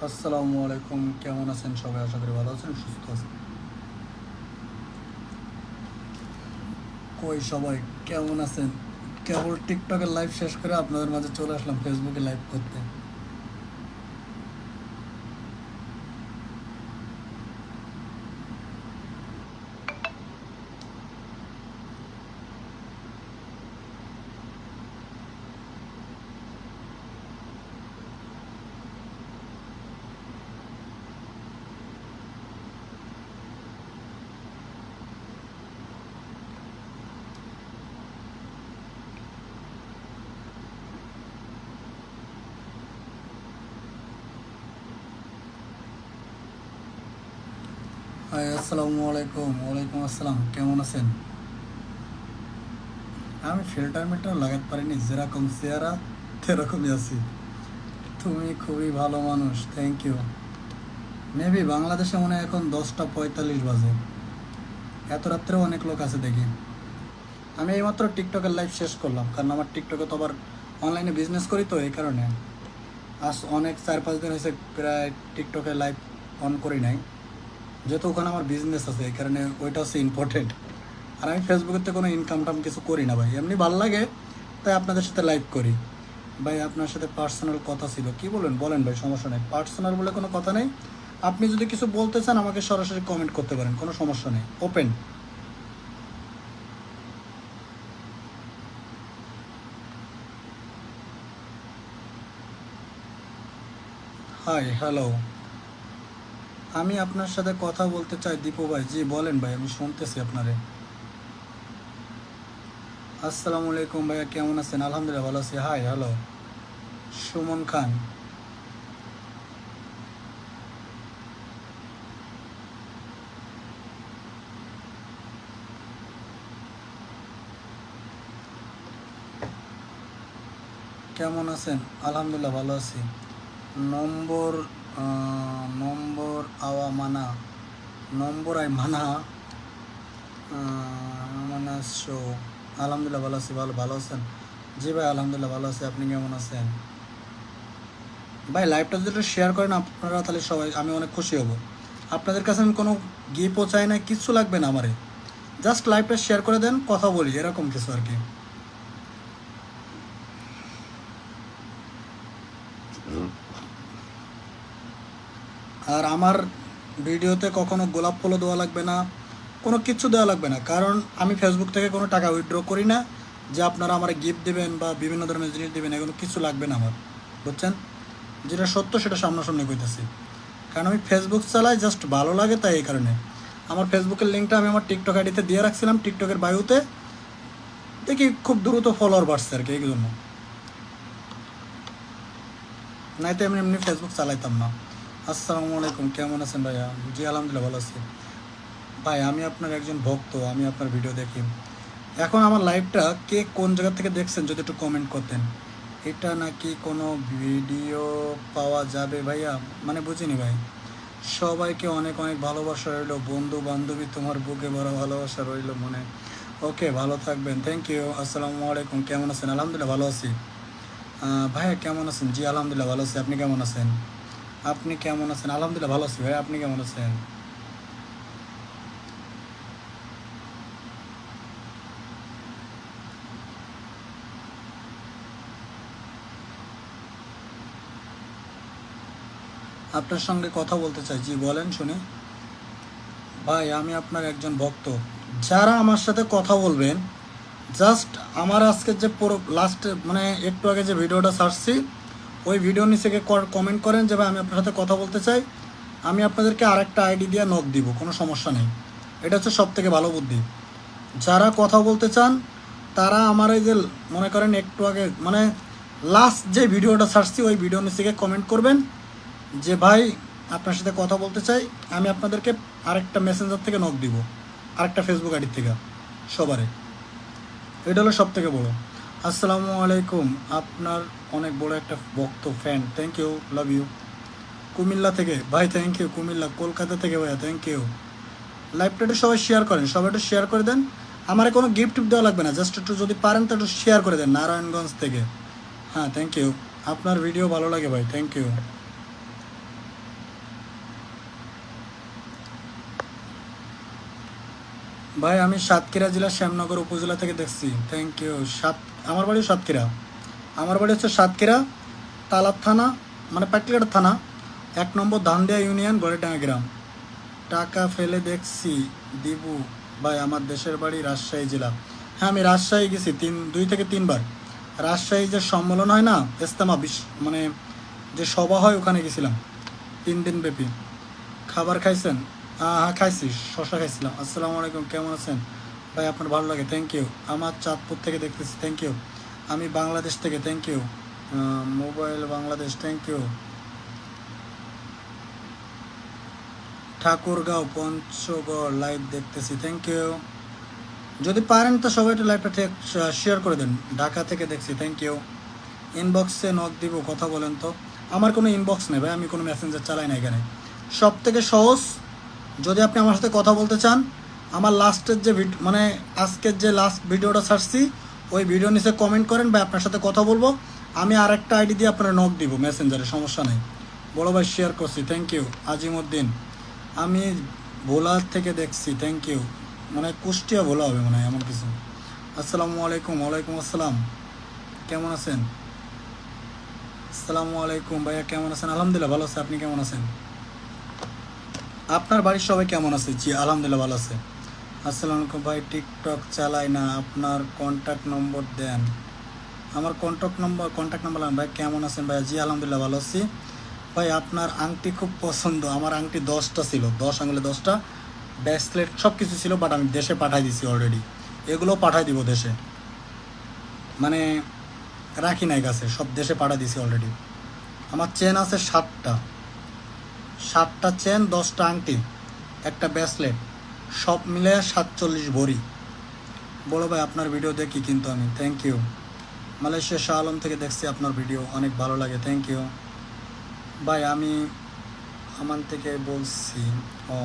আসসালামু আলাইকুম, কেমন আছেন সবাই? আশা করি ভালো আছেন, সুস্থ আছেন। কই সবাই কেমন আছেন? কেবল টিকটকের লাইভ শেষ করে আপনাদের মাঝে চলে আসলাম ফেসবুকে লাইভ করতে। হাই, আসসালামু আলাইকুম। ওয়ালাইকুম আসসালাম, কেমন আছেন? আমি ফিল্টার মিল্টার লাগাতে পারিনি, যেরকম চেহারা সেরকমই আছি। তুমি খুবই ভালো মানুষ, থ্যাংক ইউ। মেবি বাংলাদেশে মনে হয় এখন 10টা 45 বাজে। এত রাত্রেও অনেক লোক আছে দেখি। আমি এইমাত্র টিকটকের লাইভ শেষ করলাম, কারণ আমার টিকটকে তো আবার অনলাইনে বিজনেস করি, তো এই কারণে আজ অনেক 4-5 দিন হয়েছে প্রায় টিকটকে লাইভ অন করি নাই, যেহেতু ওখানে আমার বিজনেস আছে, এই কারণে ওইটা হচ্ছে ইম্পর্টেন্ট। আর আমি ফেসবুকেতে কোনো ইনকাম টাম কিছু করি না ভাই, এমনি ভালো লাগে তাই আপনাদের সাথে লাইভ করি। ভাই আপনার সাথে পার্সোনাল কথা ছিল, কি বলেন বলেন ভাই, সমস্যা নেই, পার্সোনাল বলে কোনো কথা নেই। আপনি যদি কিছু বলতে চান আমাকে সরাসরি কমেন্ট করতে পারেন, কোনো সমস্যা নেই, ওপেন। High, hello. আমি আপনার সাথে কথা বলতে চাই দীপু ভাই। জি বলেন ভাই, আমি শুনতেছি আপনারে। আসসালামু আলাইকুম ভাইয়া, কেমন আছেন? আলহামদুলিল্লাহ ভালো আছি। Hi, hello. সুমন খান। কেমন আছেন? আলহামদুলিল্লাহ ভালো আছি। নম্বর নম্বর আওয়া মানা, নম্বর আই মানা, মানা শো। আলহামদুলিল্লাহ ভালো আছি। ভালো ভালো আছেন? জি ভাই আলহামদুলিল্লাহ ভালো আছি। আপনি কেমন আছেন? ভাই লাইভটা যদি শেয়ার করেন আপনারা, তাহলে সবাই, আমি অনেক খুশি হব। আপনাদের কাছে আমি কোনো গিফটও চাই না, কিচ্ছু লাগবে না আমারে, জাস্ট লাইভটা শেয়ার করে দেন, কথা বলি, এরকম কিছু আর কি। আর আমার ভিডিওতে কখনো গোলাপ ফুলও দেওয়া লাগবে না, কোনো কিচ্ছু দেওয়া লাগবে না, কারণ আমি ফেসবুক থেকে কোনো টাকা উইথড্র করি না যে আপনারা আমার গিফট দেবেন বা বিভিন্ন ধরনের জিনিস দেবেন, এগুলো কিছু লাগবে না আমার, বুঝছেন? যেটা সত্য সেটা সামনাসামনি কইতেছি, কারণ আমি ফেসবুক চালাই জাস্ট ভালো লাগে, তাই এই কারণে। আমার ফেসবুকের লিঙ্কটা আমি আমার টিকটক আইডিতে দিয়ে রাখছিলাম, টিকটকের বায়ুতে, দেখি খুব দ্রুত ফলোয়ার বাড়ছে আর কি, এই জন্য। নাই তো এমনি এমনি ফেসবুক চালাইতাম না। আসসালামু আলাইকুম, কেমন আছেন ভাইয়া? জি আলহামদুলিল্লাহ ভালো আছি। ভাই আমি আপনার একজন ভক্ত, আমি আপনার ভিডিও দেখি। এখন আমার লাইভটা কে কোন জায়গা থেকে দেখছেন যদি একটু কমেন্ট করতেন। এটা নাকি কোনো ভিডিও পাওয়া যাবে ভাইয়া? মানে বুঝিনি ভাই। সবাইকে অনেক অনেক ভালোবাসা রইলো, বন্ধু বান্ধবী তোমার বুকে ভরা ভালোবাসা রইলো মনে। ওকে, ভালো থাকবেন, থ্যাংক ইউ। আসসালামু আলাইকুম, কেমন আছেন? আলহামদুলিল্লাহ ভালো আছি। ভাইয়া কেমন আছেন? জি আলহামদুলিল্লাহ ভালো আছি। আপনি কেমন আছেন? আপনি কেমন আছেন? আলহামদুলিল্লাহ ভালো আছি ভাই, আপনি কেমন আছেন? আপনার সঙ্গে কথা বলতে চাই। জি বলেন শুনি। ভাই আমি আপনার একজন ভক্ত। যারা আমার সাথে কথা বলবেন, জাস্ট আমার আজকে যে পুরো লাস্ট, মানে একটু আগে যে ভিডিওটা ছাড়ছি, ওই ভিডিও নিচে কমেন্ট করেন যে ভাই আমি আপনার সাথে কথা বলতে চাই, আমি আপনাদেরকে আরেকটা আইডি দিয়ে নক দিব, কোনো সমস্যা নেই। এটা হচ্ছে সব থেকে ভালো বুদ্ধি। যারা কথা বলতে চান তারা আমার এই যে, মনে করেন একটু আগে, মানে লাস্ট যে ভিডিওটা ছাড়ছি ওই ভিডিও নিচে কমেন্ট করবেন যে ভাই আপনার সাথে কথা বলতে চাই, আমি আপনাদেরকে আরেকটা মেসেঞ্জার থেকে নক দিব, আরেকটা ফেসবুক আইডির থেকে, সবারে। এটা হলো সব থেকে বড়ো। আসসালামু আলাইকুম, আপনার অনেক বড় একটা ভক্ত, fan, thank you, love you. Comilla থেকে ভাই, থ্যাংক ইউ। কুমিল্লা, কলকাতা থেকে ভাইয়া, থ্যাংক ইউ। লাইভটা একটু সবাই শেয়ার করেন, সবাই একটু শেয়ার করে দেন। আমার কোনো গিফট টিফট দেওয়া লাগবে না, জাস্ট একটু যদি পারেন তো একটু শেয়ার করে দেন, নারায়ণগঞ্জ থেকে। হ্যাঁ থ্যাংক ইউ। আপনার ভিডিও ভালো লাগে ভাই, থ্যাংক ইউ। ভাই আমি সাতক্ষীরা জেলা শ্যামনগর উপজেলা থেকে দেখছি, থ্যাংক ইউ। আমার বাড়ি সাতক্ষীরা, আমার বাড়ি হচ্ছে সাতক্ষীরা তালাব থানা, মানে পাটলিঘাট থানা, 1 নম্বর ধানদিয়া ইউনিয়ন গড়েডাঙ্গা গ্রাম। টাকা ফেলে দেখছি দিবু ভাই, আমার দেশের বাড়ি রাজশাহী জেলা। হ্যাঁ আমি রাজশাহী গেছি 2 থেকে 3 বার। রাজশাহী যে সম্মেলন হয় না, ইস্তেমা মানে যে সভা হয়, ওখানে গেছিলাম 3 দিন ব্যাপী। খাবার খাইছেন? হ্যাঁ খাইছি, শশা খাইছিলাম। আসসালামু আলাইকুম, কেমন আছেন ভাই? আপনার ভালো লাগে, থ্যাংক ইউ। আমার চাঁদপুর থেকে দেখতেছি, থ্যাংক ইউ। আমি বাংলাদেশ থেকে, thank you. Mobile Bangladesh, thank you. Thakurgaon Panchagarh live দেখতেছি, থ্যাংক ইউ। যদি পারেন তো সবাই একটু লাইভটা শেয়ার করে দেন। ঢাকা থেকে দেখছি, থ্যাংক ইউ। ইনবক্সে নক দিব, কথা বলেন তো। আমার কোনো ইনবক্স নেই ভাই, আমি কোনো মেসেঞ্জার চালাই না এখানে। সব থেকে সহজ, যদি আপনি আমার সাথে কথা বলতে চান, আমার লাস্টের যে মানে আজকের যে লাস্ট ভিডিওটা ছাড়ছি, ওই ভিডিও নিচে কমেন্ট করেন ভাই, আপনার সাথে কথা বলবো। আমি আর একটা আইডি দিয়ে আপনার নক দিব মেসেঞ্জারে, সমস্যা নেই। বড় ভাই শেয়ার করছি, থ্যাংক ইউ। আজিমউদ্দিন, আমি ভোলা থেকে দেখছি, থ্যাংক ইউ। মানে কুষ্টিয়া ভোলা হবে মনে হয়, এমন কিছু। আসসালামু আলাইকুম। ওয়ালাইকুম আসসালাম, কেমন আছেন? আসসালামু আলাইকুম ভাইয়া, কেমন আছেন? আলহামদুলিল্লাহ ভালো আছে, আপনি কেমন আছেন? আপনার বাড়ির সবাই কেমন আছে? জি আলহামদুলিল্লাহ ভালো আছে। আসসালামু আলাইকুম ভাই, টিকটক চালাই না, আপনার কন্ট্যাক্ট নম্বর দেন। আমার কন্ট্যাক্ট নম্বর ভাই, কেমন আছেন ভাইয়া? জি আলহামদুলিল্লাহ ভালো আছি ভাই। আপনার আংটি খুব পছন্দ। আমার আংটি 10টা ছিল, 10 আঙুলে 10টা, ব্রেসলেট সব কিছু ছিল, বাট আমি দেশে পাঠাই দিছি অলরেডি। এগুলো পাঠাই দিব দেশে, মানে রাখি নাই কাছে, সব দেশে পাঠাই দিছি অলরেডি। আমার চেন আছে 7টা, 7টা চেন, 10টা আংটি, একটা ব্রেসলেট, সব মিলে 47 ভরি। বড় ভাই আপনার ভিডিও দেখি কিন্তু আমি, thank you. Malaysia Shah Alam থেকে দেখছি আপনার ভিডিও, অনেক ভালো লাগে, থ্যাংক ইউ ভাই। আমি আমান থেকে বলছি। ও,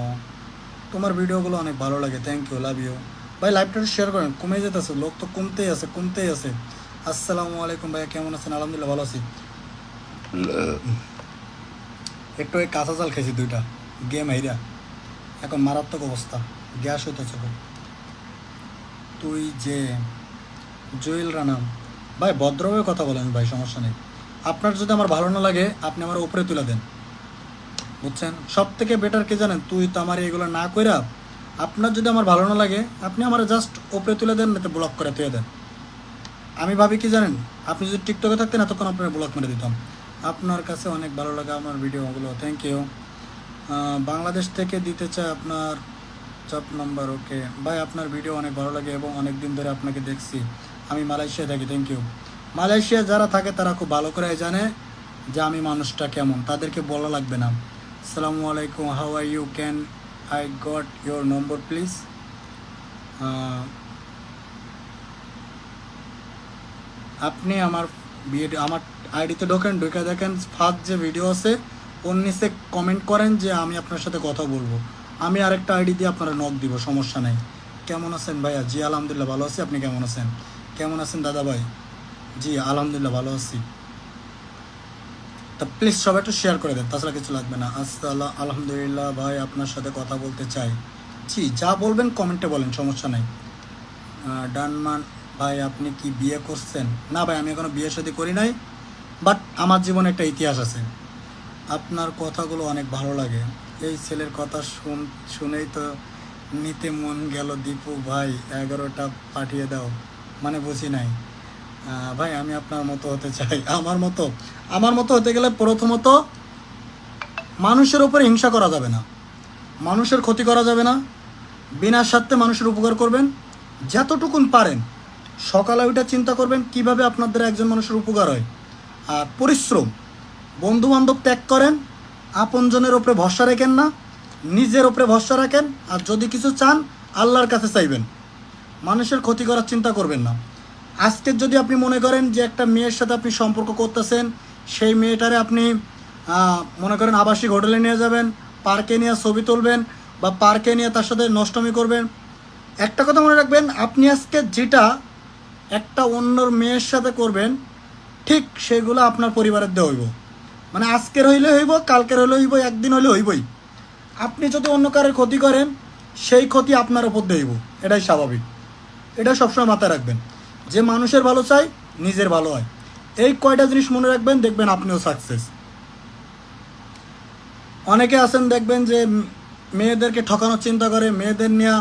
তোমার ভিডিওগুলো অনেক ভালো লাগে, থ্যাংক ইউ, লাভ ইউ ভাই। লাইভটা শেয়ার করেন, কমে যেতেছে, লোক তো কমতেই আছে। আসসালামু আলাইকুম ভাইয়া, কেমন আছেন? আলহামদুলিল্লাহ ভালো আছি। একটু ওই কাঁচা জাল খেয়েছি 2টা, গেম হাইরা এখন মারাত্মক অবস্থা, গ্যাস হইতেছে খুব। তুই যে জুয়েল রানা ভাই, ভদ্রভাবে কথা বলেন ভাই, সমস্যা নেই। আপনার যদি আমার ভালো না লাগে, আপনি আমার উপরে তুলে দেন, বুঝছেন? সব থেকে বেটার কে জানেন? তুই তো আমার এগুলো না কইরা, আপনার যদি আমার ভালো না লাগে, আপনি আমার জাস্ট উপরে তুলে দেন, না তো ব্লক করে তুলে দেন। আমি ভাবি কি জানেন, আপনি যদি টিকটকে থাকতেন এতক্ষণ আপনার ব্লক মেরে দিতাম। আপনার কাছে অনেক ভালো লাগে আমার ভিডিওগুলো, থ্যাংক ইউ। বাংলাদেশ থেকে দিতে চাই আপনার জব নাম্বার, ওকে ভাই। আপনার ভিডিও অনেক ভালো লাগে এবং অনেক দিন ধরে আপনাকে দেখছি। আমি মালয়েশিয়ায় থাকি, থ্যাংক ইউ। মালয়েশিয়া যারা থাকে তারা খুব ভালো করে জানে যে আমি মানুষটা কেমন, তাদেরকে বলা লাগবে না। আসসালামু আলাইকুম, how are you, can I got your number please? আপনি আমার আমার আইডিতে ঢুকে দেখেন, ফার্স্ট যে ভিডিও আছে ওর নিচে কমেন্ট করেন যে আমি আপনার সাথে কথা বলবো। আমি আরেকটা আইডি দিয়ে আপনারা নক দিব, সমস্যা নেই। কেমন আছেন ভাইয়া? জি আলহামদুলিল্লাহ ভালো আছি, আপনি কেমন আছেন? কেমন আছেন দাদা ভাই? জি আলহামদুলিল্লাহ ভালো আছি। তা প্লিজ সবাই একটু শেয়ার করে দেন, তাছাড়া কিছু লাগবে না। আলহামদুলিল্লাহ ভাই, আপনার সাথে কথা বলতে চাই। জি যা বলবেন কমেন্টে বলেন, সমস্যা নেই। ডানমান ভাই, আপনি কি বিয়ে করছেন? না ভাই, আমি এখনো বিয়ে শাদী করি নাই, বাট আমার জীবনে একটা ইতিহাস আছে। আপনার কথাগুলো অনেক ভালো লাগে। এই ছেলের কথা শুনেই তো নিতে মন গেল। দীপু ভাই 11টা পাঠিয়ে দাও, মানে বুঝি নাই। ভাই আমি আপনার মতো হতে চাই। আমার মতো হতে গেলে প্রথমত মানুষের উপরে হিংসা করা যাবে না, মানুষের ক্ষতি করা যাবে না, বিনা স্বার্থে মানুষের উপকার করবেন যতটুকুন পারেন। সকালে ওইটা চিন্তা করবেন কিভাবে আপনার দ্বারা একজন মানুষের উপকার হয়। আর পরিশ্রম, বন্ধুবান্ধব ত্যাগ করেন, আপনজনের ওপরে ভরসা রাখেন না, নিজের ওপরে ভরসা রাখেন। আর যদি কিছু চান আল্লাহর কাছে চাইবেন, মানুষের ক্ষতি করার চিন্তা করবেন না। আজকে যদি আপনি মনে করেন যে একটা মেয়ের সাথে আপনি সম্পর্ক করতেছেন, সেই মেয়েটারে আপনি মনে করেন আবাসিক হোটেলে নিয়ে যাবেন, পার্কে নিয়ে ছবি তুলবেন, বা পার্কে নিয়ে তার সাথে নষ্টমী করবেন, একটা কথা মনে রাখবেন, আপনি আজকে যেটা একটা অন্যর মেয়ের সাথে করবেন, ঠিক সেগুলো আপনার পরিবারের দিয়ে হইব। মানে আজকের হইলে হইব, কালকের হইলে হইব, একদিন হইলে হইবই। আপনি যদি অন্য কারোর ক্ষতি করেন, সেই ক্ষতি আপনার উপর দেব, এটাই স্বাভাবিক। এটা সবসময় মাথায় রাখবেন, যে মানুষের ভালো চাই নিজের ভালো হয়। এই কয়টা জিনিস মনে রাখবেন, দেখবেন আপনিও সাকসেস। অনেকে আছেন দেখবেন যে মেয়েদেরকে ঠকানোর চিন্তা করে, মেয়েদের নিয়ে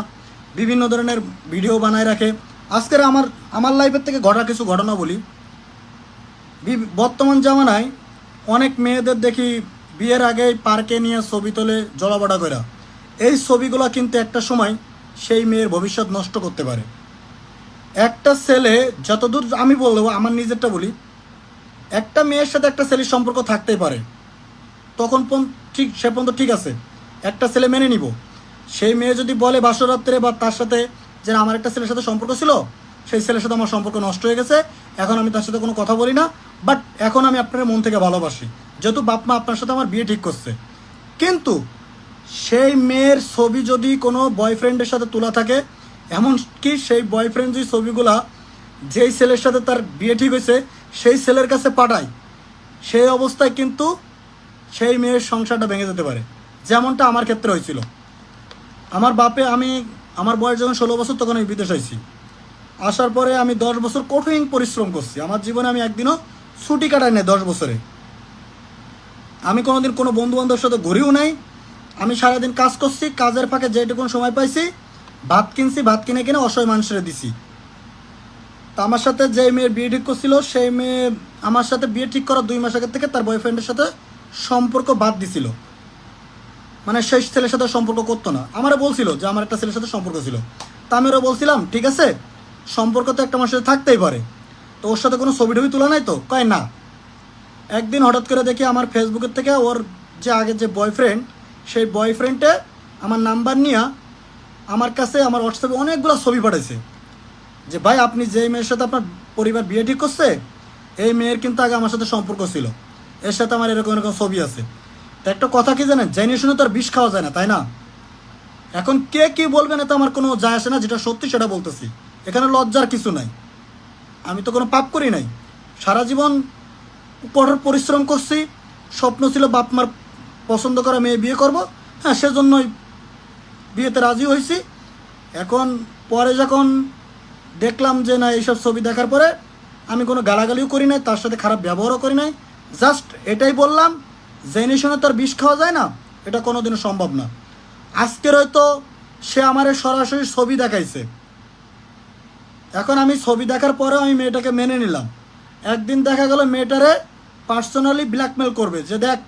বিভিন্ন ধরনের ভিডিও বানায় রাখে। আজকের আমার লাইফের থেকে ঘটা কিছু ঘটনা বলি। বর্তমান জামানায় অনেক মেয়েদের দেখি বিয়ের আগেই পার্কে নিয়ে ছবি তোলে জলাবড়া করে। এই ছবিগুলো কিন্তু একটা সময় সেই মেয়ের ভবিষ্যৎ নষ্ট করতে পারে। একটা ছেলে, যতদূর আমি বলবো, আমার নিজেরটা বলি, একটা মেয়ের সাথে একটা ছেলের সম্পর্ক থাকতেই পারে, তখন ঠিক সে পর্যন্ত ঠিক আছে, একটা ছেলে মেনে নিব। সেই মেয়ে যদি বলে বাসরাত্রে বা তার সাথে যে আমার একটা ছেলের সাথে সম্পর্ক ছিল, সেই ছেলের সাথে আমার সম্পর্ক নষ্ট হয়ে গেছে, এখন আমি তার সাথে কোনো কথা বলি না, বাট এখন আমি আপনার মন থেকে ভালোবাসি, যেহেতু বাপ মা আপনার সাথে আমার বিয়ে ঠিক করছে। কিন্তু সেই মেয়ের ছবি যদি কোনো বয়ফ্রেন্ডের সাথে তোলা থাকে, এমনকি সেই বয়ফ্রেন্ড যে ছবিগুলা যেই ছেলের সাথে তার বিয়ে ঠিক হয়েছে সেই ছেলের কাছে পাঠায়, সেই অবস্থায় কিন্তু সেই মেয়ের সংসারটা ভেঙে যেতে পারে। যেমনটা আমার ক্ষেত্রে হয়েছিল। আমার বয়স যখন 16 বছর, তখন আমি বিদেশ হয়েছি। আসার পরে আমি 10 বছর কঠিন পরিশ্রম করছি। আমার জীবনে আমি একদিনও ছুটি কাটাই নাই 10 বছরে। আমি কোনোদিন কোনো বন্ধুবান্ধবের সাথে ঘুরিও নাই। আমি সারাদিন কাজ করছি, কাজের ফাঁকে যেটুকুন সময় পাইছি ভাত কিনছি, ভাত কিনে কিনে অসহায় মানুষের দিছি। তা আমার সাথে যে মেয়ের বিয়ে ঠিক করছিল, সেই মেয়ে আমার সাথে বিয়ে ঠিক করার 2 মাস আগে থেকে তার বয়ফ্রেন্ডের সাথে সম্পর্ক বাদ দিছিল। মানে সেই ছেলের সাথে সম্পর্ক করতো না। আমারও বলছিল যে আমার একটা ছেলের সাথে সম্পর্ক ছিল, তা আমি ওরা বলছিলাম ঠিক আছে, সম্পর্ক তো একটা মানুষের সাথে থাকতেই পারে, তো ওর সাথে কোনো ছবি টবি তোলা নাই তো? কয় না। একদিন হঠাৎ করে দেখি আমার ফেসবুকের থেকে ওর যে আগের যে বয়ফ্রেন্ড, সেই বয়ফ্রেন্ডে আমার নাম্বার নিয়ে আমার কাছে আমার হোয়াটসঅ্যাপে অনেকগুলো ছবি পাঠাইছে, যে ভাই আপনি যে মেয়ের সাথে আপনার পরিবার বিয়ে ঠিক করছে, এই মেয়ের কিন্তু আগে আমার সাথে সম্পর্ক ছিল, এর সাথে আমার এরকম এরকম ছবি আছে। তো একটা কথা কি জানেন, জেনে শুনে তো আর বিষ খাওয়া যায় না, তাই না? এখন কে কি বলবেন এতে আমার কোনো যায় আসে না, যেটা সত্যি সেটা বলতেছি। এখানে লজ্জার কিছু নাই, আমি তো কোনো পাপ করি নাই। সারা জীবন কঠোর পরিশ্রম করছি, স্বপ্ন ছিল বাপ মার পছন্দ করা মেয়ে বিয়ে করব, হ্যাঁ সেজন্যই বিয়েতে রাজি হয়েছি। এখন পরে যখন দেখলাম যে না, এইসব ছবি দেখার পরে আমি কোনো গালাগালিও করি নাই, তার সাথে খারাপ ব্যবহারও করি নাই, জাস্ট এটাই বললাম, জেনে শুনে তার বিষ খাওয়া যায় না, এটা কোনোদিনও সম্ভব না। আজকের হয়তো সে আমার সরাসরি ছবি দেখাইছে, এখন আমি ছবি দেখার পরেও আমি মেয়েটাকে মেনে নিলাম। একদিন দেখা গেল মেয়েটারে পার্সোনালি ব্ল্যাকমেল করবে, যে দেখ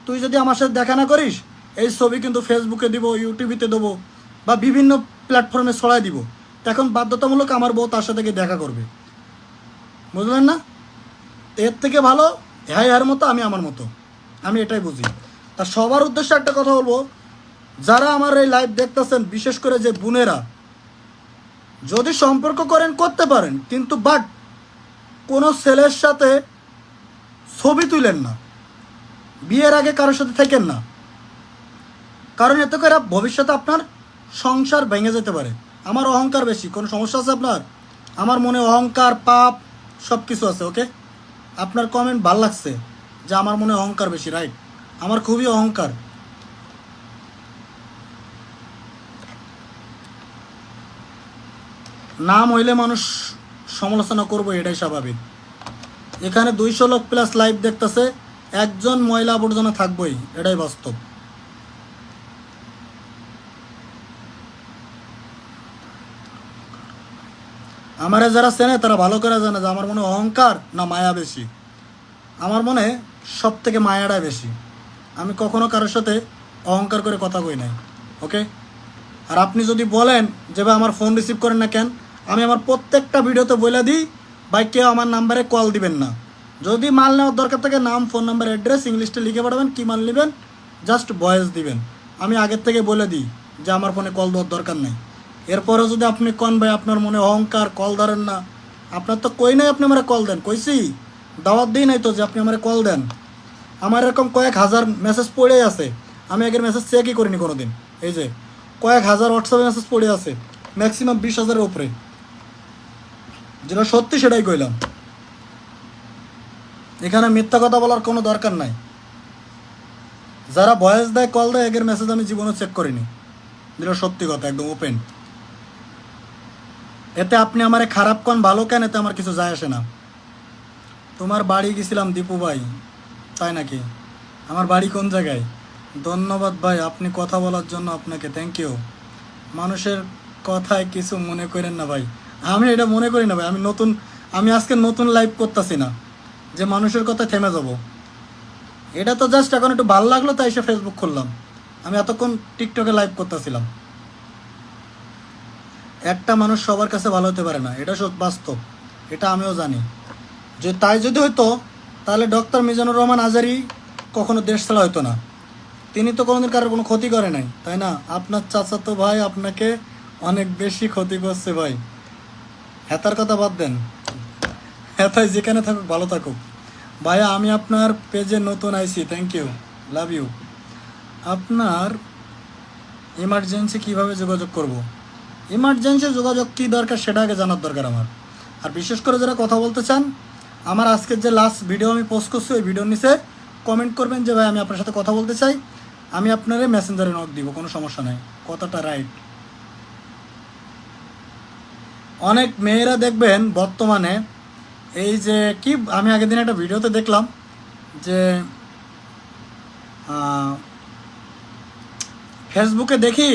তুই যদি আমার সাথে দেখা না করিস, এই ছবি কিন্তু ফেসবুকে দিব, ইউটিউবিতে দেবো, বা বিভিন্ন প্ল্যাটফর্মে ছড়াই দিব। তখন বাধ্যতামূলক আমার বউ তার সাথে গিয়ে দেখা করবে, বুঝলেন না? এর থেকে ভালো হ্যাঁ এর মতো আমি আমার মতো, আমি এটাই বুঝি। তা সবার উদ্দেশ্যে একটা কথা বলবো, যারা আমার এই লাইভ দেখতেছেন, বিশেষ করে যে বোনেরা, যদি সম্পর্ক করেন করতে পারেন, কিন্তু বাট কোনো ছেলের সাথে ছবি তুলেন না, বিয়ের আগে কারোর সাথে থাকেন না, কারণ এতে করে ভবিষ্যতে আপনার সংসার ভেঙে যেতে পারে। আমার অহংকার বেশি, কোনো সমস্যা আছে আপনার? আমার মনে অহংকার পাপ সব কিছু আছে, ওকে? আপনার কমেন্ট ভাল লাগছে যে আমার মনে অহংকার বেশি, রাইট? আমার খুবই অহংকার। নাম হইলে মানুষ সমালোচনা করবো, এটাই স্বাভাবিক। এখানে 200 লোক প্লাস লাইভ দেখতেছে, একজন ময়লা আবর্জনা থাকবোই, এটাই বাস্তব। আমারে যারা চেনে তারা ভালো করে জানে যে আমার মনে অহংকার না মায়া বেশি। আমার মনে সব থেকে মায়াটাই বেশি। আমি কখনো কারোর সাথে অহংকার করে কথা কই নাই, ওকে? আর আপনি যদি বলেন যে ভাই আমার ফোন রিসিভ করেন না কেন, আমি আমার প্রত্যেকটা ভিডিওতে বলে দিই ভাই কেউ আমার নাম্বারে কল দিবেন না। যদি মাল নেওয়ার দরকার থাকে নাম, ফোন নাম্বার, অ্যাড্রেস ইংলিশটা লিখে পাঠাবেন, কী মাল নেবেন জাস্ট ভয়েস দিবেন। আমি আগের থেকে বলে দিই যে আমার ফোনে কল দেওয়ার দরকার নেই। এরপরেও যদি আপনি কন ভাই আপনার মনে অহংকার, কল ধরেন না, আপনার তো কই নাই আপনি আমার কল দেন, কইছি দাওয়াত দিই নাই তো যে আপনি আমার কল দেন। আমার এরকম কয়েক হাজার মেসেজ পড়েই আছে, আমি আগের মেসেজ চেকই করিনি কোনো দিন। এই যে কয়েক হাজার হোয়াটসঅ্যাপে মেসেজ পড়ে আছে, ম্যাক্সিমাম 20,000-এর উপরে, যেটা সত্যি সেটাই কইলাম। এখানে মিথ্যা কথা বলার কোনো দরকার নাই। যারা ভয়েস দেয়, কল দেয়, এগের মেসেজ আমি জীবনে চেক করিনি। যেটা সত্যি কথা, একদম ওপেন। এতে আপনি আমারে খারাপ কোন ভালো কেন, এতে আমার কিছু যায় আসে না। তোমার বাড়ি গেছিলাম দীপু ভাই, তাই নাকি? আমার বাড়ি কোন জায়গায়? ধন্যবাদ ভাই, আপনি কথা বলার জন্য আপনাকে থ্যাংক ইউ। মানুষের কথায় কিছু মনে করেন না ভাই, আমি এটা মনে করি না ভাই। আমি আজকে নতুন লাইভ করতেছি না যে মানুষের কথা থেমে যাব। এটা তো জাস্ট এখন একটু ভালো লাগলো তাই এসে ফেসবুক খুললাম। আমি এতক্ষণ টিকটকে লাইভ করতেছিলাম। একটা মানুষ সবার কাছে ভালো হতে পারে না, এটা বাস্তব, এটা আমিও জানি। যে তাই যদি হইতো তাহলে ডক্টর মিজানুর রহমান আজারি কখনো দেশ ছাড়া হতো না। তিনি তো কোনোদিন কারোর কোনো ক্ষতি করে নাই, তাই না? আপনার চাচাতো ভাই আপনাকে অনেক বেশি ক্ষতি করছে ভাই। হেতার কথা বাদ দেন, হেতায় যেখানে থাকুক ভালো থাকুক। ভাইয়া আমি আপনার পেজে নতুন আইছি, থ্যাংক ইউ, লাভ ইউ। আপনার ইমার্জেন্সি কিভাবে যোগাযোগ করব? ইমার্জেন্সি যোগাযোগ কী দরকার সেটা আগে জানার দরকার আমার। আর বিশেষ করে যারা কথা বলতে চান, আমার আজকের যে লাস্ট ভিডিও আমি পোস্ট করছি ওই ভিডিওর নিচে কমেন্ট করবেন যে ভাই আমি আপনার সাথে কথা বলতে চাই, আমি আপনারে মেসেঞ্জারে নক দিব, কোনো সমস্যা নাই। কথাটা রাইট। অনেক মেয়েরা দেখবেন বর্তমানে এই যে কি, আমি আগের দিন একটা ভিডিওতে দেখলাম যে ফেসবুকে দেখি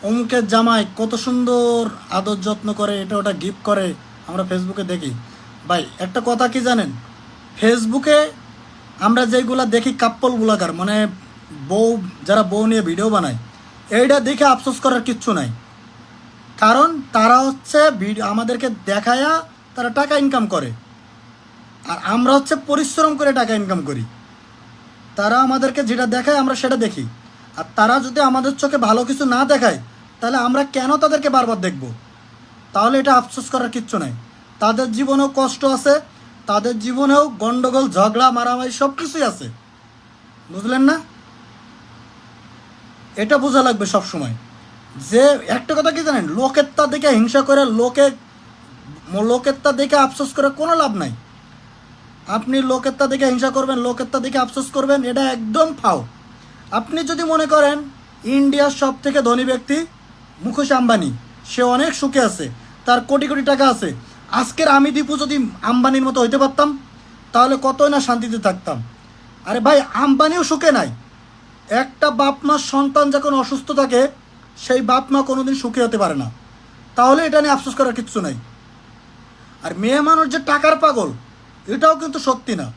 অমুকের জামাই কত সুন্দর আদর যত্ন করে, এটা ওটা গিফট করে, আমরা ফেসবুকে দেখি। ভাই একটা কথা কি জানেন, ফেসবুকে আমরা যেগুলা দেখি কাপ্পলগুলাকার, মানে যারা বউ নিয়ে ভিডিও বানায়, এইটা দেখে আফসোস করার কিচ্ছু নাই। কারণ তারা হচ্ছে আমাদেরকে দেখায়া তারা টাকা ইনকাম করে, আর আমরা হচ্ছে পরিশ্রম করে টাকা ইনকাম করি। তারা আমাদেরকে যেটা দেখায় আমরা সেটা দেখি, আর তারা যদি আমাদের চোখে ভালো কিছু না দেখায় তাহলে আমরা কেন তাদেরকে বারবার দেখব? তাহলে এটা আফসোস করার কিচ্ছু নাই। তাদের জীবনেও কষ্ট আছে, তাদের জীবনেও গন্ডগোল ঝগড়া মারামারি সব কিছুই আছে, বুঝলেন না? এটা বোঝা লাগবে সব সময়। যে একটা কথা কি জানেন, লোকের তা দেখে হিংসা করে, লোকের তা দেখে আফসোস করে কোনো লাভ নাই। আপনি লোকের তা দেখে হিংসা করবেন, লোকের তা দেখে আফসোস করবেন, এটা একদম ফাও। আপনি যদি মনে করেন ইন্ডিয়ার সব থেকে ধনী ব্যক্তি মুকেশ আম্বানি, সে অনেক সুখে আছে, তার কোটি কোটি টাকা আছে, আজকের আমি দীপু যদি আম্বানির মতো হইতে পারতাম তাহলে কতই না শান্তিতে থাকতাম। আরে ভাই আম্বানিও সুখে নাই। একটা বাপ মার সন্তান যখন অসুস্থ থাকে সেই বাপ মা কোনোদিন সুখী হতে পারে না, তাহলে এটা নিয়ে আফসোস করার কিচ্ছু নাই। আর মেয়ে মানুষ যে টাকার পাগল, এটাও কিন্তু সত্যি না।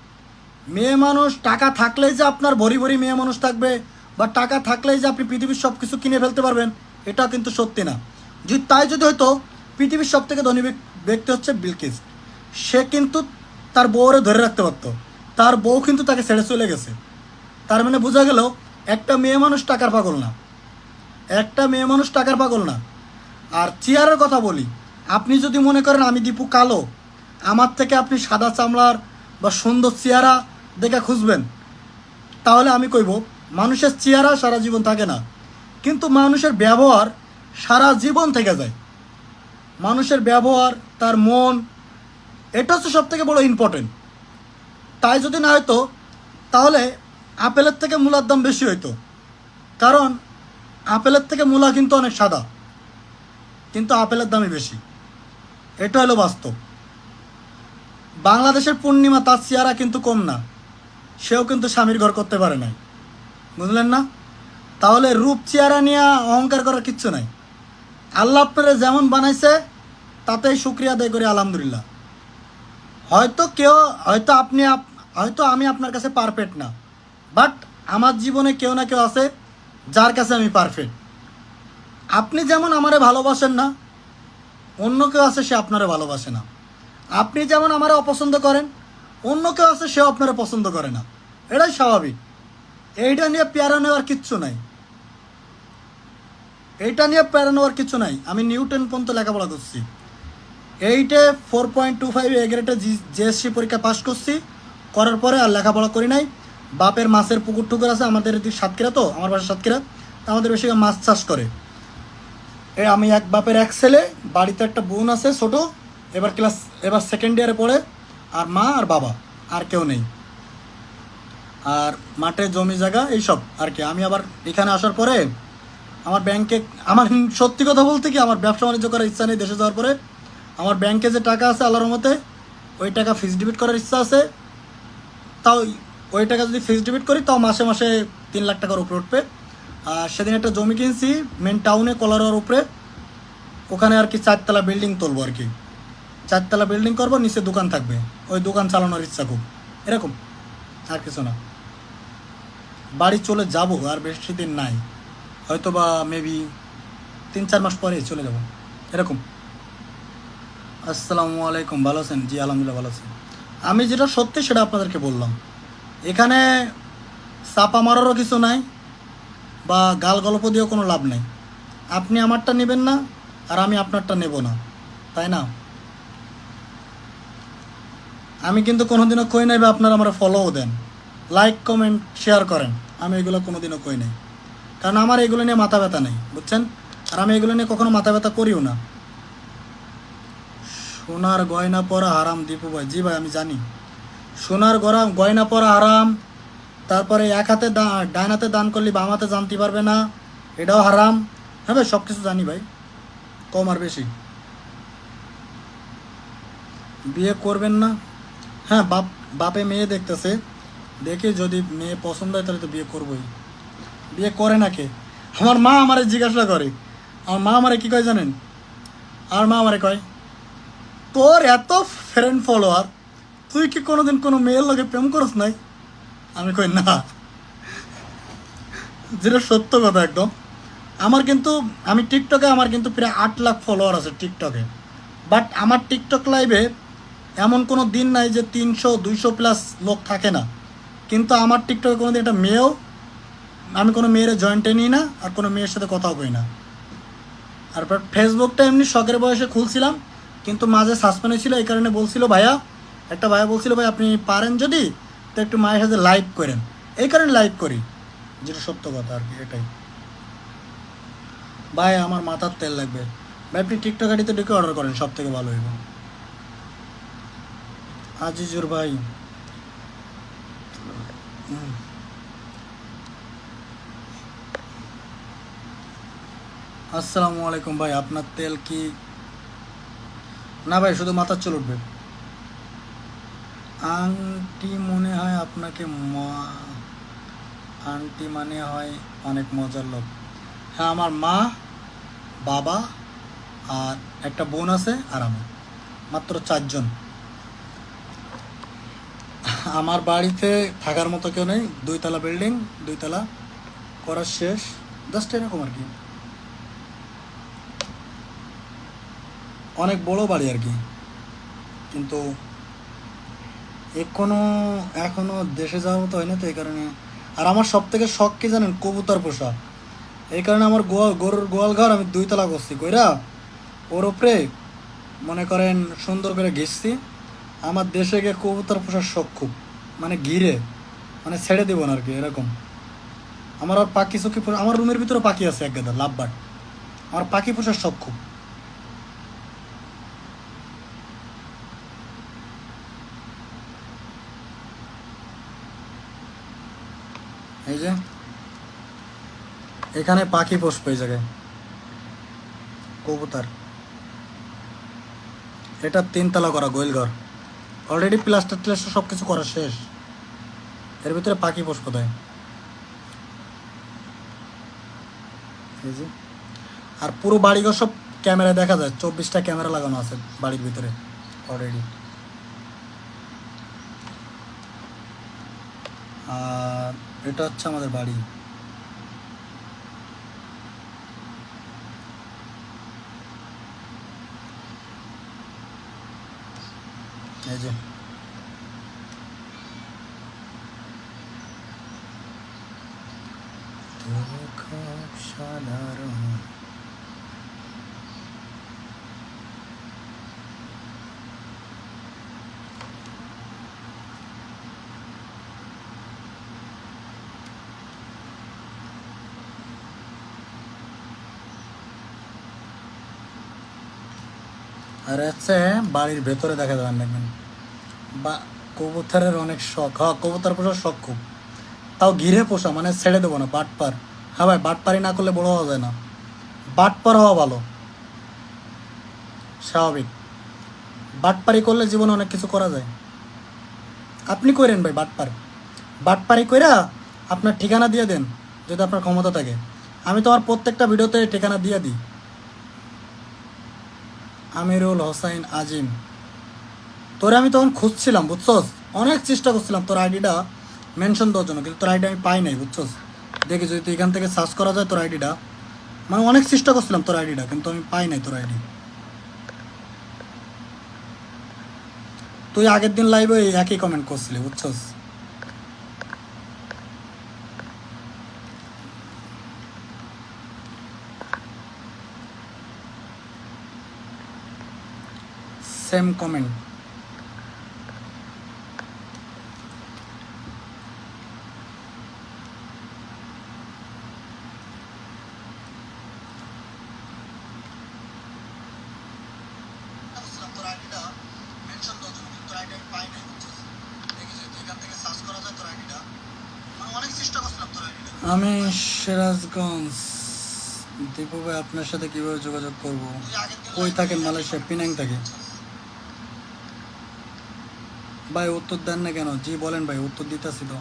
মেয়ে মানুষ টাকা থাকলেই যে আপনার ভরি ভরি মেয়ে মানুষ থাকবে, বা টাকা থাকলেই যে আপনি পৃথিবীর সব কিছু কিনে ফেলতে পারবেন, এটা কিন্তু সত্যি না। যদি তাই যদি হয়তো, পৃথিবীর সব থেকে ধনী ব্যক্তি হচ্ছে বিলকিস, সে কিন্তু তার বউরে ধরে রাখতে পারতো, তার বউ কিন্তু তাকে ছেড়ে চলে গেছে। তার মানে বোঝা গেল একটা মেয়ে মানুষ টাকার পাগল না, একটা মেয়ে মানুষ টাকার পাগল না। আর চেয়ারের কথা বলি, আপনি যদি মনে করেন আমি দীপু কালো, আমার থেকে আপনি সাদা চামড়ার বা সুন্দর চেহারা দেখে খুঁজবেন, তাহলে আমি কইব মানুষের চেহারা সারা জীবন থাকে না, কিন্তু মানুষের ব্যবহার সারা জীবন থেকে যায়। মানুষের ব্যবহার, তার মন, এটা হচ্ছে সব থেকে বড় ইম্পর্টেন্ট। তাই যদি না হয়তো তাহলে আপেলের থেকে মূলার দাম বেশি হইতো, কারণ আপেলের থেকে মূলা কিন্তু অনেক সাদা, কিন্তু আপেলের দামই বেশি। এটা হলো বাস্তব। বাংলাদেশের পূর্ণিমা তার চেহারা কিন্তু কম না, সেও কিন্তু স্বামীর ঘর করতে পারে নাই, বুঝলেন না? তাহলে রূপ চেহারা নিয়ে অহংকার করার কিচ্ছু নাই। আল্লাহ আপনারা যেমন বানাইছে তাতেই শুক্রিয়া আদায় করি, আলহামদুলিল্লাহ। হয়তো আমি আপনার কাছে পারফেক্ট না, বাট আমার জীবনে কেউ না কেউ আছে যার কাছে আমি পারফেক্ট। আপনি যেমন আমারে ভালোবাসেন না, অন্য কেউ আছে সে আপনারে ভালোবাসে না। আপনি যেমন আমারে অপছন্দ করেন, অন্য কেউ আছে সেও আপনারা পছন্দ করে না, এটাই স্বাভাবিক। এইটা নিয়ে প্যারা নেওয়ার কিচ্ছু নাই, এইটা নিয়ে প্যারা নেওয়ার কিছু নাই। আমি নিউটন পর্যন্ত লেখাপড়া করছি, 4.25 এ গ্রেডে জিএসসি পরীক্ষা পাস করছি, করার পরে আর লেখাপড়া করি নাই। বাপের মাছের পুকুর টুকুর আছে, আমাদের সাতক্ষীরা, তো আমার বাসা সাতক্ষীরা, আমাদের বেশি মাছ চাষ করে। আমি এক বাপের এক ছেলে, বাড়িতে একটা বোন আছে ছোট, এবার সেকেন্ড ইয়ারে পড়ে, আর মা আর বাবা, আর কেউ নেই। আর মাঠে জমি জায়গা এইসব আর কি। আমি আবার এখানে আসার পরে আমার ব্যাংকে, আমার সত্যি কথা বলতে কি আমার ব্যবসা বাণিজ্য করার ইচ্ছা নেই দেশে যাওয়ার পরে। আমার ব্যাংকে যে টাকা আছে আল্লাহর মতে ওই টাকা ফিক্সড ডিপিট করার ইচ্ছা আছে। তাও ওই টাকা যদি ফিক্সড ডিপিট করি তাও মাসে মাসে 3 লাখ টাকার উপরে উঠবে। আর সেদিন একটা জমি কিনছি মেন টাউনে কলারোয়ার উপরে, ওখানে আর কি 4 তলা বিল্ডিং তুলবো আর কি, 4 তলা বিল্ডিং করবো, নিচে দোকান থাকবে, ওই দোকান চালানোর ইচ্ছা খুব, এরকম আর কিছু না। বাড়ি চলে যাব আর বেশি দিন নাই, হয়তো বা মেবি 3-4 মাস পরে চলে যাব এরকম। আসসালামু আলাইকুম, ভালো আছেন? জি আলহামদুলিল্লাহ ভালো আছেন। আমি যেটা সত্যি সেটা আপনাদেরকে বললাম, এখানে চাপা মারারও কিছু নাই বা গাল গল্প দিয়েও কোনো লাভ নেই। আপনি আমারটা নেবেন না আর আমি আপনারটা নেব না, তাই না? আমি কিন্তু কোনোদিনও কই নাই বা আপনারা আমার ফলোও দেন, লাইক কমেন্ট শেয়ার করেন, আমি এগুলো কোনোদিনও কই নাই, কারণ আমার এগুলো নিয়ে মাথা ব্যথা নেই, বুঝছেন? আর আমি এগুলো নিয়ে কখনো মাথা ব্যথা করিও না। সোনার গয়না পরা হারাম দীপু ভাই, জি ভাই আমি জানি সোনার গয়না পরা হারাম, তারপরে এক হাতে ডান হাতে দান করলে বাম হাতে জানতে পারবে না, এটাও হারাম। হ্যাঁ ভাই সব কিছু জানি ভাই, কম আর বেশি। বিয়ে করবেন না? হ্যাঁ, বাপে মেয়ে দেখতেছে, দেখে যদি মেয়ে পছন্দ হয় তাহলে তো বিয়ে করবোই। বিয়ে করে না কে? আমার মা আমারে জিজ্ঞাসা করে, আমার মা আমারে কী কয় জানেন? আমার মা আমারে কয়, তোর এত ফ্রেন্ড ফলোয়ার, তুই কি কোনোদিন কোনো মেয়ের লগে প্রেম করস নাই? আমি কই না, যেটা সত্য কথা একদম। আমার কিন্তু আমি টিকটকে আমার কিন্তু প্রায় 8 লাখ ফলোয়ার আছে টিকটকে, বাট আমার টিকটক লাইভে এমন কোনো দিন নাই যে 300-200 প্লাস লোক থাকে না, কিন্তু আমার টিকটকে কোনো দিন একটা মেয়েও, আমি কোনো মেয়ের জয়েন্টে নিই না আর কোনো মেয়ের সাথে কথাও কই না। তারপর ফেসবুকটা এমনি শখের বয়সে খুলছিলাম, কিন্তু মাঝে সাসপেন্ড হয়েছিল, এই কারণে বলছিল ভাইয়া, একটা ভাইয়া বলছিল ভাই আপনি পারেন যদি তো একটু মায়ের সাথে লাইভ করেন, এই কারণে লাইভ করি, যেটা সত্য কথা আর কি, এটাই। ভাই আমার মাথার তেল লাগবে ভাই, আপনি টিকটক আইডিতে ঢুকে অর্ডার করেন, সব থেকে ভালো হইব। আজিজুর ভাই, আসসালামু আলাইকুম ভাই, আপনার তেল কি? না ভাই শুধু মাথার চুল উঠবে। আন্টি মনে হয় আপনাকে আন্টি মানে হয় অনেক মজার লোক। হ্যাঁ আমার মা, বাবা আর একটা বোন আছে আর আমি, মাত্র 4 জন। আমার বাড়িতে থাকার মতো কেউ নেই, 2 তলা বিল্ডিং, 2 তলা করা শেষ, জাস্ট এরকম আর কি, অনেক বড় বাড়ি আর কি, কিন্তু এখনো দেশে যাওয়ার মতো হয় না তো এই কারণে। আর আমার সব থেকে শখ কি জানেন? কবুতর পোষা। এই কারণে আমার গরুর গোয়াল ঘর আমি 2 তলা করছি কইরা, ওর উপরে মনে করেন সুন্দর করে ঘিরছি। আমার দেশে গিয়ে কবুতর পোষার শখ খুব, মানে ঘিরে, মানে ছেড়ে দেবো না আর কি এরকম। আমার আর পাখি চোখি আমার রুমের ভিতরে পাখি আছে এক গাদা লাভ বাট, আমার পাখি পোষার শখ খুব। এই যে এখানে পাখি পোষবো এই জায়গায়, কবুতর। এটা 3 তলা করা গোয়েল ঘর, অলরেডি প্লাস্টার টিলাস্টার সব কিছু করা শেষ, এর ভিতরে পাখি পোষবো তাই। এই যে আর পুরো বাড়িঘর সব ক্যামেরায় দেখা যায়, 24টা ক্যামেরা লাগানো আছে বাড়ির ভিতরে অলরেডি। আর এটা হচ্ছে আমাদের বাড়ি। এই যে সাধারণ আর হচ্ছে বাড়ির ভেতরে দেখা যাবেন দেখবেন বা কবুতরের অনেক শখ। হ্যাঁ কবুতর পোষার শখ খুব, তাও ঘিরে পোষা, মানে ছেড়ে দেবো না, বাটপার হ্যাঁ ভাই, বাটপারি না করলে বড় হওয়া যায় না, বাটপার হওয়া ভালো, স্বাভাবিক। বাটপারি করলে জীবনে অনেক কিছু করা যায়। আপনি করেন ভাই বাটপারি কইরা আপনার ঠিকানা দিয়ে দেন যদি আপনার ক্ষমতা থাকে। আমি তোমার প্রত্যেকটা ভিডিওতে ঠিকানা দিয়ে দিই। আমিরুল হোসাইন আজিম, তোরে আমি তখন খুঁজছিলাম বুঝছস, অনেক চেষ্টা করছিলাম তোর আইডিটা মেনশন দেওয়ার জন্য, কিন্তু তোর আইডি আমি পাই নাই বুঝছস। দেখি যদি তুই এখান থেকে সার্চ করা যায় তোর আইডিটা, মানে অনেক চেষ্টা করছিলাম তোর আইডিটা, কিন্তু আমি পাই নাই তোর আইডি। তুই আগের দিন লাইভে একই কমেন্ট করছিলি বুঝছস। Same comment. আমি সিরাজগঞ্জ। দীপু ভাই, আপনার সাথে কিভাবে যোগাযোগ করব? কই থাকেন? মালয়েশিয়া, পিনাং থাকে। ভাই উত্তর দেন না কেন? জি বলেন ভাই, উত্তর দিতেছি তো।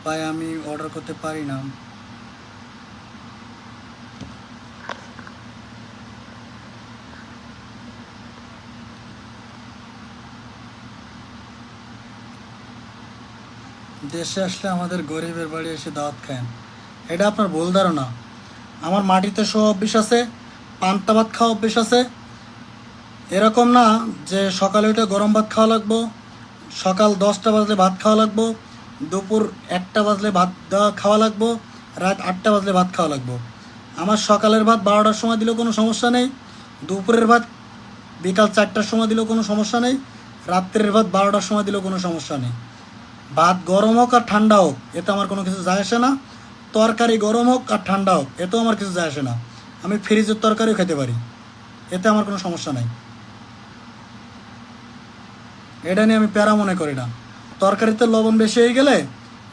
ভাই আমি অর্ডার করতে পারি না। দেশে আসলে আমাদের গরিবের বাড়ি এসে দাওয়াত খায়েন, এটা আপনার ভুল ধারণা। আমার মাটিতে শোয়া অভ্যেস আছে, পান্তা ভাত খাওয়া অভ্যেস আছে। এরকম না যে সকালে উঠে গরম ভাত খাওয়া লাগবো, সকাল 10টা বাজলে ভাত খাওয়া লাগবো, দুপুর 1টা বাজলে ভাত খাওয়া লাগবো, রাত 8টা বাজলে ভাত খাওয়া লাগবো। আমার সকালের ভাত 12টার সময় দিলেও কোনো সমস্যা নেই, দুপুরের ভাত বিকাল 4টার সময় দিলেও কোনো সমস্যা নেই, রাত্রের ভাত 12টার সময় দিলেও কোনো সমস্যা নেই। ভাত গরম হোক আর ঠান্ডা হোক এতে আমার কোনো কিছু যায় আসে না। তরকারি গরম হোক আর ঠান্ডা হোক এতেও আমার কিছু যায় আসে না। আমি ফ্রিজের তরকারিও খেতে পারি, এতে আমার কোনো সমস্যা নাই। এটা নিয়ে আমি প্যারা মনে করি না। তরকারিতে লবণ বেশি হয়ে গেলে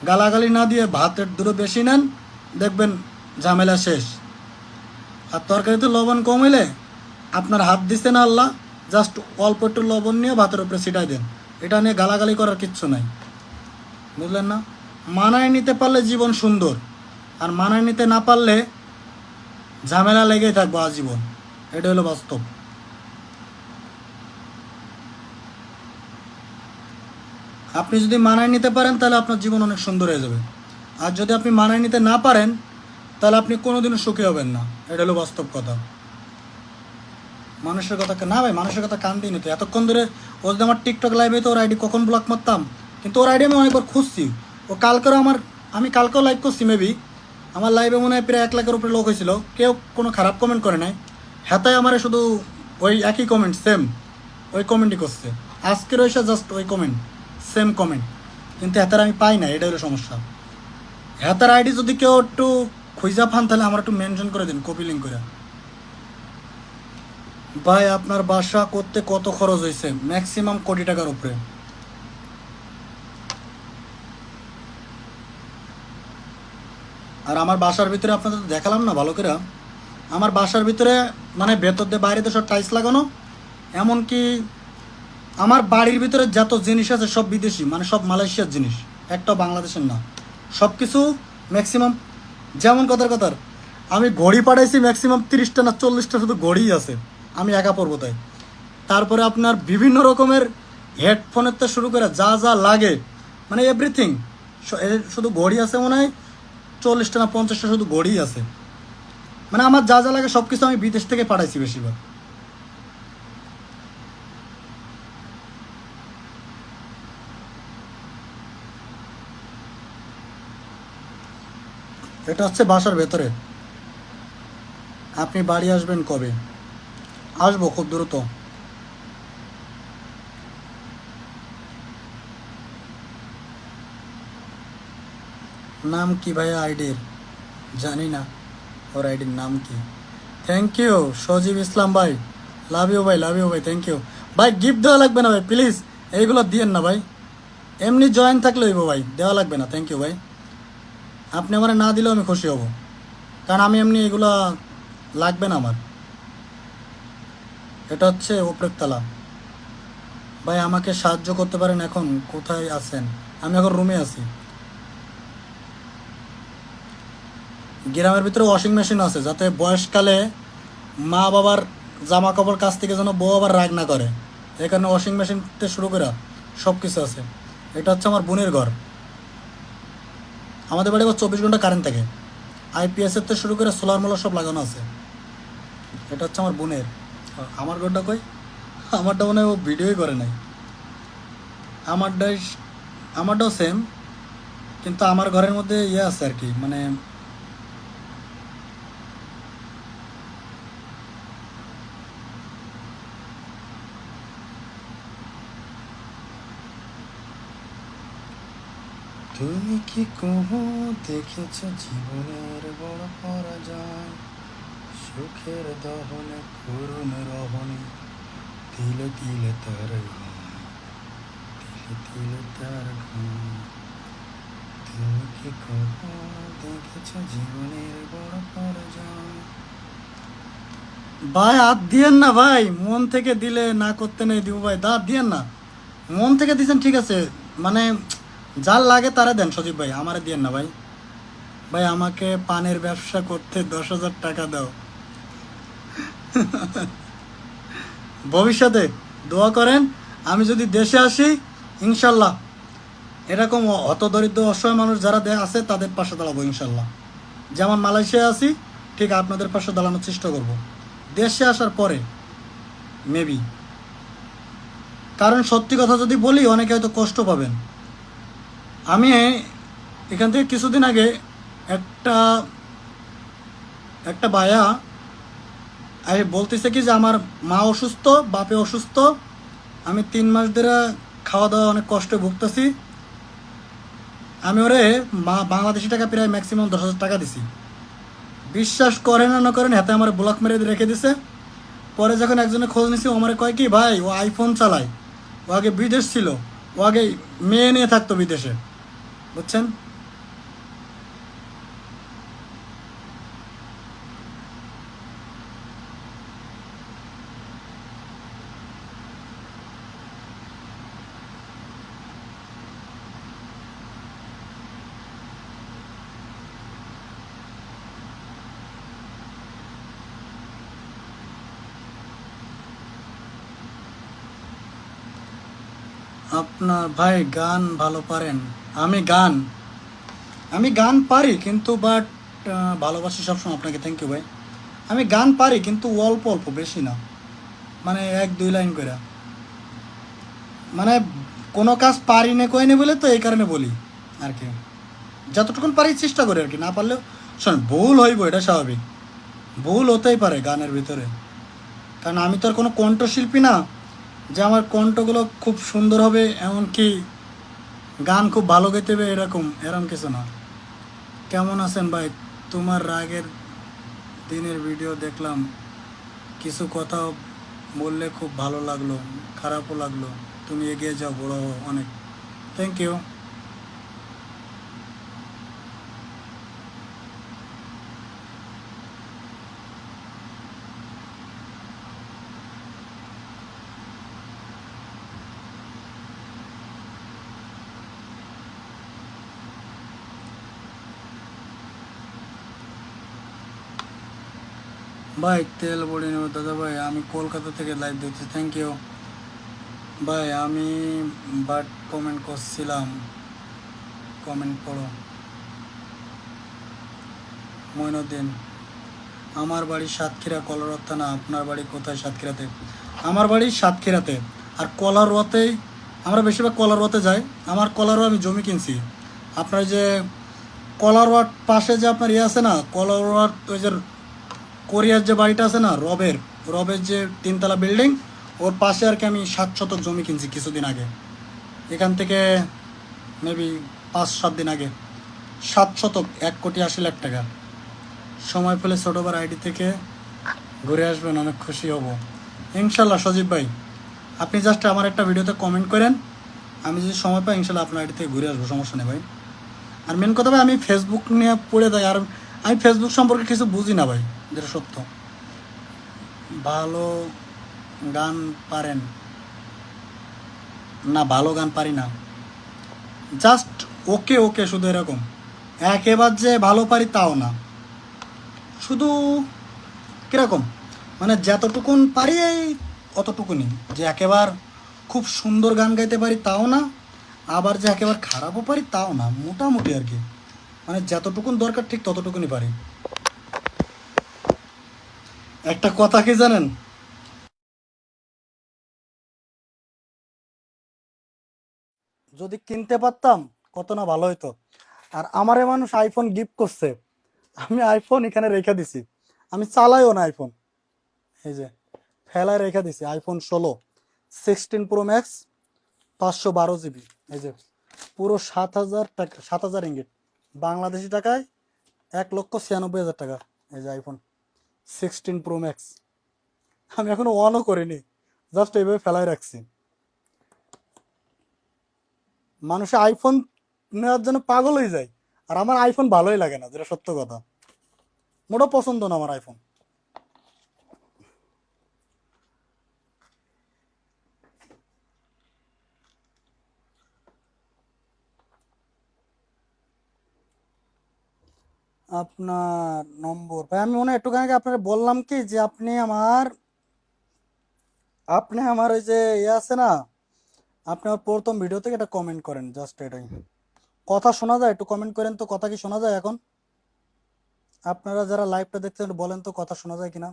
গালাগালি না দিয়ে ভাতের দুটো বেশি নেন, দেখবেন ঝামেলা শেষ। আর তরকারিতে লবণ কম হলে আপনার হাত দিচ্ছে না আল্লাহ, জাস্ট অল্প একটু লবণ নিয়ে ভাতের উপরে ছিটাই দেন। এটা নিয়ে গালাগালি করার কিচ্ছু নাই, বুঝলেন না? মানায় নিতে পারলে জীবন সুন্দর, আর মানায় নিতে না পারলে ঝামেলা লেগেই থাকবো আজীবন। এটা হলো বাস্তব। আপনি যদি মানায় নিতে পারেন তাহলে আপনার জীবন অনেক সুন্দর হয়ে যাবে, আর যদি আপনি মানায় নিতে না পারেন তাহলে আপনি কোনোদিনও সুখী হবেন না। এটা হলো বাস্তব কথা। মানুষের কথা না ভাই, মানুষের কথা কান দিই না তো এতক্ষণ ধরে। ও যদি আমার টিকটক লাইভে তো ওর আইডি কখন ব্লক মারতাম, কিন্তু ওর আইডি আমি অনেকবার খুঁজছি। ও কালকেও আমি কালকেও লাইভ করছি মেবি, আমার লাইভে মনে হয় প্রায় 1 লাখের উপরে লোক হয়েছিল, কেউ কোনো খারাপ কমেন্ট করে নাই। হ্যাঁ আমার শুধু ওই একই কমেন্ট, সেম ওই কমেন্টই করছে। আজকের ওইসা জাস্ট ওই কমেন্ট, সেম কমেন্ট, কিন্তু হ্যাতার আমি পাই না। এটা হলো সমস্যা। হ্যাতার আইডি যদি কেউ একটু খুঁজা পান তাহলে আমার একটু মেনশন করে দিন, কপি লিঙ্ক করে। ভাই আপনার বাসা করতে কত খরচ হয়েছে? ম্যাক্সিমাম কোটি টাকার উপরে। আর আমার বাসার ভিতরে আপনাদের তো দেখালাম না ভালো করে। আমার বাসার ভিতরে মানে ভেতর দিয়ে বাইরে তো সব টাইলস লাগানো, এমনকি আমার বাড়ির ভিতরে যত জিনিস আছে সব বিদেশি, মানে সব মালয়েশিয়ার জিনিস, একটাও বাংলাদেশের না। সব কিছু ম্যাক্সিমাম, যেমন কথার আমি ঘড়ি পাঠাইছি ম্যাক্সিমাম 30টা না 40টা শুধু ঘড়িই আছে, আমি একা পড়বো তাই। তারপরে আপনার বিভিন্ন রকমের হেডফোনের থেকে শুরু করে যা যা লাগে, মানে এভরিথিং, শুধু ঘড়ি আছে মনে হয় 40টা না 50টা শুধু ঘড়িই আছে। মানে আমার যা যা লাগে সব কিছু আমি বিদেশ থেকে পাঠাইছি বেশিরভাগ। এটা হচ্ছে বাসার ভেতরে। আপনি বাড়ি আসবেন কবে? আসবো খুব দ্রুত। নাম কি ভাইয়া আইডির? জানি না ওর আইডির নাম কি। থ্যাংক ইউ সজীব ইসলাম ভাই, লাভ ইউ ভাই, লাভ ইউ ভাই, থ্যাংক ইউ ভাই। গিফট দেওয়া লাগবে না ভাই প্লিজ, এইগুলো দিয়েন না ভাই, এমনি জয়েন থাকলে হইব ভাই, দেওয়া লাগবে না। থ্যাংক ইউ ভাই। আপনি আমার না দিলেও আমি খুশি হব, কারণ আমি এমনি এগুলা লাগবে না আমার। এটা হচ্ছে উপরের তলা। ভাই আমাকে সাহায্য করতে পারেন? এখন কোথায় আছেন? আমি এখন রুমে আছি। গ্রামের ভিতরে ওয়াশিং মেশিন আছে, যাতে বয়সকালে মা বাবার জামা কাপড় কাছ থেকে যেন বউ আবার রাগ না করে, এই কারণে ওয়াশিং মেশিন থেকে শুরু করে সব কিছু আছে। এটা হচ্ছে আমার বোনের ঘর। আমাদের বাড়ি আবার 24 ঘন্টা কারেন্ট থাকে, আইপিএসের থেকে শুরু করে সোলার মোলার সব লাগানো আছে। এটা হচ্ছে আমার বোনের। আমার ঘরটা কই? আমারটা মনে হয় ও ভিডিওই করে নাই। আমারটাই, আমারটাও সেম, কিন্তু আমার ঘরের মধ্যে ইয়ে আছে আর কি, মানে তুমি কি কবু দেখেছ জীবনের বড় পরাজয়, সুখের দহনে করুণ রহনে, তিলে তিলে তার ঘুম, তিলে তিলে তার ঘুম। তুমি কি কবু দেখেছ জীবনের বড় পরাজয়? ভাই হাত দিয়েন না ভাই, মন থেকে দিলে না করতে নেই দিব ভাই, দাঁত দিয়েন না। মন থেকে দিয়েছেন ঠিক আছে, মানে যার লাগে তারা দেন সজীব ভাই, আমারে দিয়েন না ভাই। ভাই আমাকে পানের ব্যবসা করতে 10,000 টাকা দাও। ভবিষ্যতে দোয়া করেন, আমি যদি দেশে আসি ইনশাল্লাহ এরকম হতদরিদ্র অসহায় মানুষ যারা আছে তাদের পাশে দাঁড়াবো ইনশাল্লাহ। যেমন মালয়েশিয়া আছি ঠিক আপনাদের পাশে দাঁড়ানোর চেষ্টা করব দেশে আসার পরে মেবি। কারণ সত্যি কথা যদি বলি অনেকে হয়তো কষ্ট পাবেন। আমি এখান থেকে কিছুদিন আগে একটা একটা ভাইয়া বলতেছে কি যে আমার মা অসুস্থ, বাপে অসুস্থ, আমি 3 মাস ধরে খাওয়া দাওয়া অনেক কষ্টে ভুগতেছি। আমি ওরে বাংলাদেশি টাকা প্রায় ম্যাক্সিমাম 10,000 টাকা দিছি। বিশ্বাস করেন না করেন, হাতে আমার ব্লক মেরে রেখে দিছে। পরে যখন একজনে খোঁজ নিছি, ও আমার কয় কি ভাই ও আইফোন চালায়, ও আগে বিদেশ ছিল, ও আগে মেয়ে নিয়ে থাকতো বিদেশে, বুঝছেন। আপনার ভাই গান ভালো পারেন? আমি গান আমি গান পারি, কিন্তু বাট ভালোবাসি সবসময় আপনাকে, থ্যাংক ইউ ভাই। আমি গান পারি কিন্তু অল্প অল্প, বেশি না, মানে 1-2 লাইন করে। মানে কোনো কাজ পারি না কই না বলে তো এই কারণে বলি আর কি। যতটুকুন পারি চেষ্টা করি আর কি, না পারলেও শোন ভুল হইব, এটা স্বাভাবিক, ভুল হতেই পারে গানের ভিতরে। কারণ আমি তো আর কোনো কণ্ঠশিল্পী না যে আমার কণ্ঠগুলো খুব সুন্দর হবে, এমনকি গান খুব ভালো গাইতে হবে এরকম এরকম কিছু না। কেমন আছেন ভাই? তোমার রাগের দিনের ভিডিও দেখলাম, কিছু কথা বললে খুব ভালো লাগলো, খারাপও লাগলো। তুমি এগিয়ে যাও, বড় হও অনেক। Thank you. ভাই তেল বড়ি নেব দাদা ভাই, আমি কলকাতা থেকে লাইভ দেখছি, থ্যাংক ইউ ভাই। আমি বাট কমেন্ট করছিলাম, কমেন্ট পড়ো। মইনুদ্দিন, আমার বাড়ি সাতক্ষীরা কলারত থানা, আপনার বাড়ি কোথায়? সাতক্ষীরাতে। আমার বাড়ি সাতক্ষীরাতে, আর কলারোয়াতেই আমরা বেশিরভাগ কলারোয়াতে যাই। আমার কলারোয়া আমি জমি কিনছি, আপনার যে কলারোয়ার পাশে যে আপনার ইয়ে আছে না, কলারোয়ার ওই যে কোরিয়ার যে বাড়িটা আছে না, রবের রবের যে 3তলা বিল্ডিং, ওর পাশে আর কি আমি 7 শতক জমি কিনছি কিছুদিন আগে। এখান থেকে মেবি 5-7 দিন আগে 7 শতক, 1,80,00,000 টাকা। সময় পেলে ছোটোবার আইডি থেকে ঘুরে আসবেন, অনেক খুশি হব ইনশাল্লাহ। সজীব ভাই আপনি জাস্ট আমার একটা ভিডিওতে কমেন্ট করেন, আমি যদি সময় পাই ইনশাল্লাহ আপনার আইডি থেকে ঘুরে আসবো, সমস্যা নেই ভাই। আর মেন কথা ভাই, আমি ফেসবুক নিয়ে পড়ে যাই, আর আমি ফেসবুক সম্পর্কে কিছু বুঝি না ভাই, যেটা সত্য। ভালো গান পারেন? না, ভালো গান পারি না, জাস্ট ওকে ওকে, শুধু এরকম। একেবারে যে ভালো পারি তাও না, শুধু কিরকম, মানে যতটুকুন পারি এই অতটুকুনি। যে একেবার খুব সুন্দর গান গাইতে পারি তাও না, আবার যে একেবারে খারাপও পারি তাও না, মোটামুটি আর কি। মানে যতটুকুন দরকার ঠিক ততটুকুনি পারি। একটা কথা কি জানেন, যদি কিনতে পারতাম কত না ভালো হতো। আর আমারে মানুষ আইফোন গিফট করছে, আমি আইফোন এখানে রেখে দিছি, আমি চালাইও না আইফোন। এই যে ফেলায় রেখে দিছি আইফোন 16 16 প্রো ম্যাক্স, 512 জিবি। এই যে পুরো 7,000 টাকা, 7,000 রিঙ্গিট, বাংলাদেশি টাকায় 1,96,000 টাকা। এই যে আইফোন 16 প্রো ম্যাক্স, আমি এখনো অনও করিনি, জাস্ট এইভাবে ফেলায় রাখছি। মানুষে আইফোন নেওয়ার জন্য পাগল হয়ে যায়, আর আমার আইফোন ভালোই লাগে না, যেটা সত্য কথা। মোটেও পছন্দ না আমার আইফোন। আপনার নম্বর ভাই, আমি মনে হয় একটুখানি আগে আপনার বললাম কি, যে আপনি আমার ওই যে ইয়ে আছে না, আপনি আমার প্রথম ভিডিও থেকে এটা কমেন্ট করেন, জাস্ট এটাই। কথা শোনা যায়? একটু কমেন্ট করেন তো, কথা কি শোনা যায় এখন? আপনারা যারা লাইভটা দেখছেন একটু বলেন তো কথা শোনা যায় কিনা।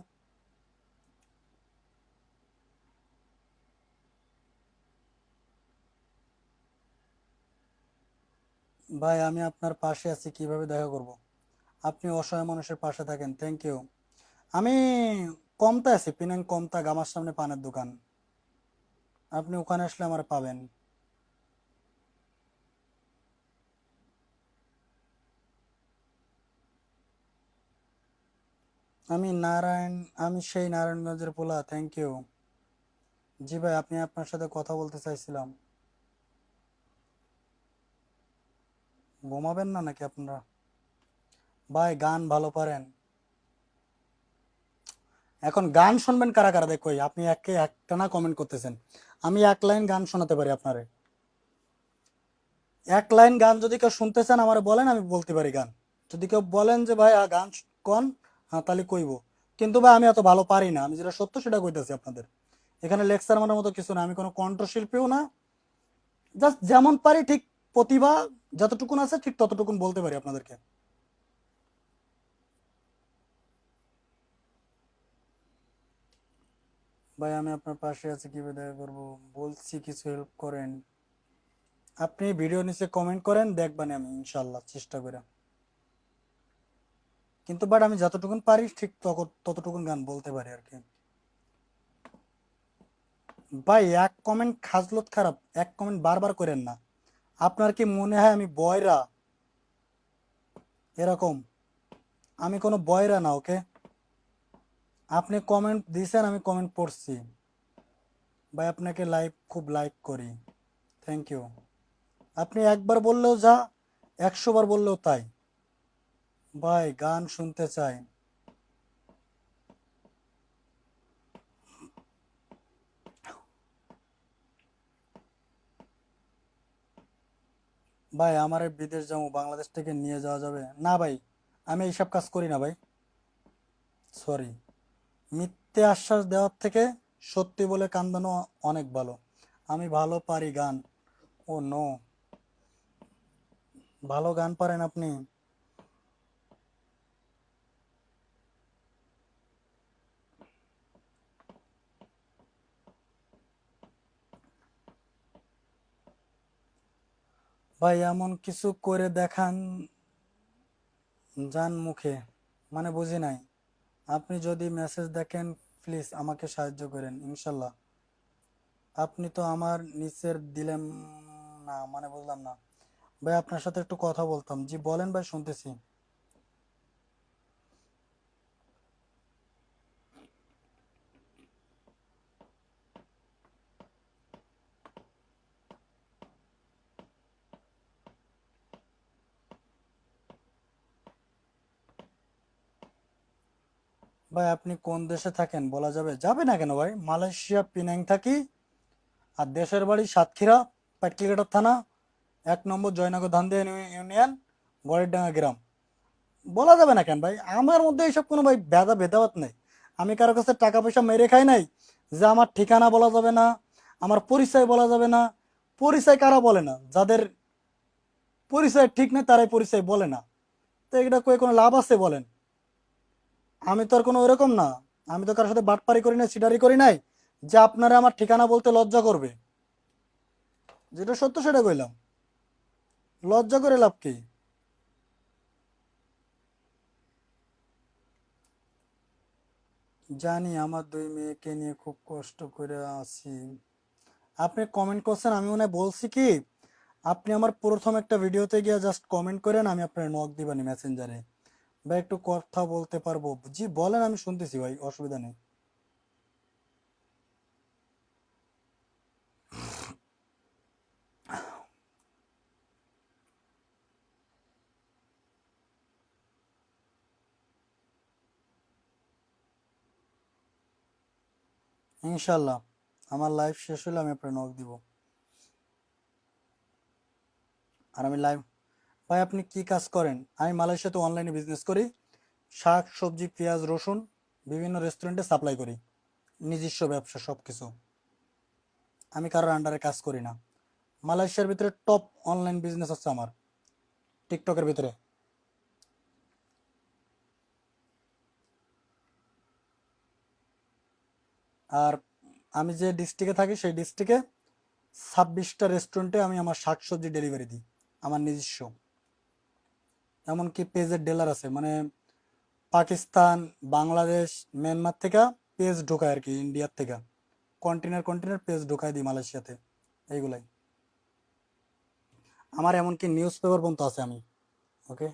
ভাই আমি আপনার পাশে আছি, কিভাবে দেখা করব? আপনি অসহায় মানুষের পাশে থাকেন, থ্যাংক ইউ। আমি কমতা আছি, পিনাং কমতা, গামার সামনে পানের দোকান। আপনি ওখানে আসলে আমার পাবেন। আমি নারায়ণ, আমি সেই নারায়ণগঞ্জের পোলা, থ্যাংক ইউ। জি ভাই, আপনি, আপনার সাথে কথা বলতে চাইছিলাম। ঘুমাবেন না নাকি আপনারা? ভাই গান ভালো পারেন? এখন গান শুনবেন কারা কারা দেখো, আপনি একে একটা না কমেন্ট করতেছেন। আমি এক লাইন গান শোনাতে পারি আপনারে, এক লাইন গান যদি কেউ শুনতে চান আমার বলেন, আমি বলতে পারি গান। যদি কেউ বলেন যে ভাই গান কোন, হ্যাঁ তাহলে কইব। কিন্তু ভাই আমি এত ভালো পারি না, আমি যেটা সত্য সেটা কইতেছি আপনাদের। এখানে লেকচার মানার মতো কিছু না, আমি কোনো কণ্ঠশিল্পীও না, জাস্ট যেমন পারি ঠিক, প্রতিভা যতটুকুন আছে ঠিক ততটুকুন বলতে পারি আপনাদেরকে। ভাই আমি আপনার পাশে আছি, কিভাবে দেখা করবো? বলছি কিছু হেল্প করেন। আপনি ভিডিও নিচে কমেন্ট করেন, দেখবানি আমি ইনশাল্লাহ চেষ্টা করে। কিন্তু বাট আমি যতটুকুন পারি ঠিক ততটুকুন গান বলতে পারি আর কি। ভাই এক কমেন্ট খাজলত খারাপ, এক কমেন্ট বারবার করেন না। আপনার কি মনে হয় আমি বয়রা? এরকম, আমি কোনো বয়রা না, ওকে? আপনি কমেন্ট দিয়েছেন, আমি কমেন্ট পড়ছি। ভাই আপনাকে লাইক, খুব লাইক করি, থ্যাংক ইউ। আপনি একবার বললেও যা, 100 বার বললেও তাই। ভাই গান শুনতে চাই। ভাই আমার বিদেশ যাবো, বাংলাদেশ থেকে নিয়ে যাওয়া যাবে না ভাই? আমি এইসব কাজ করি না ভাই, সরি। মিথ্যে আশ্বাস দেওয়ার থেকে সত্যি বলে কান্দানো অনেক ভালো। আমি ভালো পারি গান। ও নো, ভালো গান পারেন আপনি? ভাই এমন কিছু করে দেখান যান মুখে, মানে বুঝি নাই। আপনি যদি মেসেজ দেখেন প্লিজ আমাকে সাহায্য করেন ইনশাল্লাহ। আপনি তো আমার নিচের দিলেন না, মানে বুঝলাম না। ভাই আপনার সাথে একটু কথা বলতাম। জি বলেন ভাই, শুনতেছি। ভাই আপনি কোন দেশে থাকেন বলা যাবে? যাবে না কেন ভাই, মালয়েশিয়া পিনাং থাকি, আর দেশের বাড়ি সাতক্ষীরা, পাটকিঘাটা থানা, 1 নম্বর জয়নগর ধান্দিয়া ইউনিয়ন, গড়েরডাঙ্গা গ্রাম। বলা যাবে না কেন ভাই? আমার মধ্যে এইসব কোনো ভাই ভেদাভেদ নেই। আমি কারো কাছে টাকা পয়সা মেরে খাই নাই যে আমার ঠিকানা বলা যাবে না, আমার পরিচয় বলা যাবে না। পরিচয় কারা বলে না? যাদের পরিচয় ঠিক নেই তারাই পরিচয় বলে না। তো এটা কয়ে কোনো লাভ আছে বলেন? আমি তো আর কোনো ওরকম না। আমি তো কারোর সাথে বাটপারি করি নাই, সিটারি করি নাই যে আপনারা আমার ঠিকানা বলতে লজ্জা করবে। যেটা সত্য সেটা কইলাম। লজ্জা করে লাভ কি? জানি আমার 2 মেয়েকে নিয়ে খুব কষ্ট করে আছি। আপনি কমেন্ট করছেন, আমি মনে হয় বলছি কি আপনি আমার প্রথম একটা ভিডিওতে গিয়ে জাস্ট কমেন্ট করেন, আমি আপনার নক দিবানি মেসেঞ্জারে। ভাই একটু কথা বলতে পারবো? জি বলেন, আমি শুনতেছি ভাই, অসুবিধা নেই। ইনশাল্লাহ আমার লাইভ শেষ হলে আমি আপনার নক দিব। আর আমি লাইভ, ভাই আপনি কি কাজ করেন? আমি মালয়েশিয়াতে অনলাইনে বিজনেস করি। শাক সবজি পেঁয়াজ রসুন বিভিন্ন রেস্টুরেন্টে সাপ্লাই করি। নিজস্ব ব্যবসা সব কিছু। আমি কারোর আন্ডারে কাজ করি না। মালয়েশিয়ার ভিতরে টপ অনলাইন বিজনেস হচ্ছে আমার, টিকটকের ভিতরে। আর আমি যে ডিস্ট্রিক্টে থাকি সেই ডিস্ট্রিক্টে 26টা রেস্টুরেন্টে আমি আমার শাকসবজি ডেলিভারি দিই, আমার নিজস্ব। এমনকি পেজের ডিলার আছে, মানে পাকিস্তান, বাংলাদেশ, মিয়ানমার থেকে পেজ ঢোকায় আর কি, ইন্ডিয়ার থেকে কন্টেনার কন্টেনার পেজ ঢোকায় দিই মালয়েশিয়াতে। এইগুলাই আমার, এমনকি নিউজ পেপার পর্যন্ত আছে আমি। ওকে,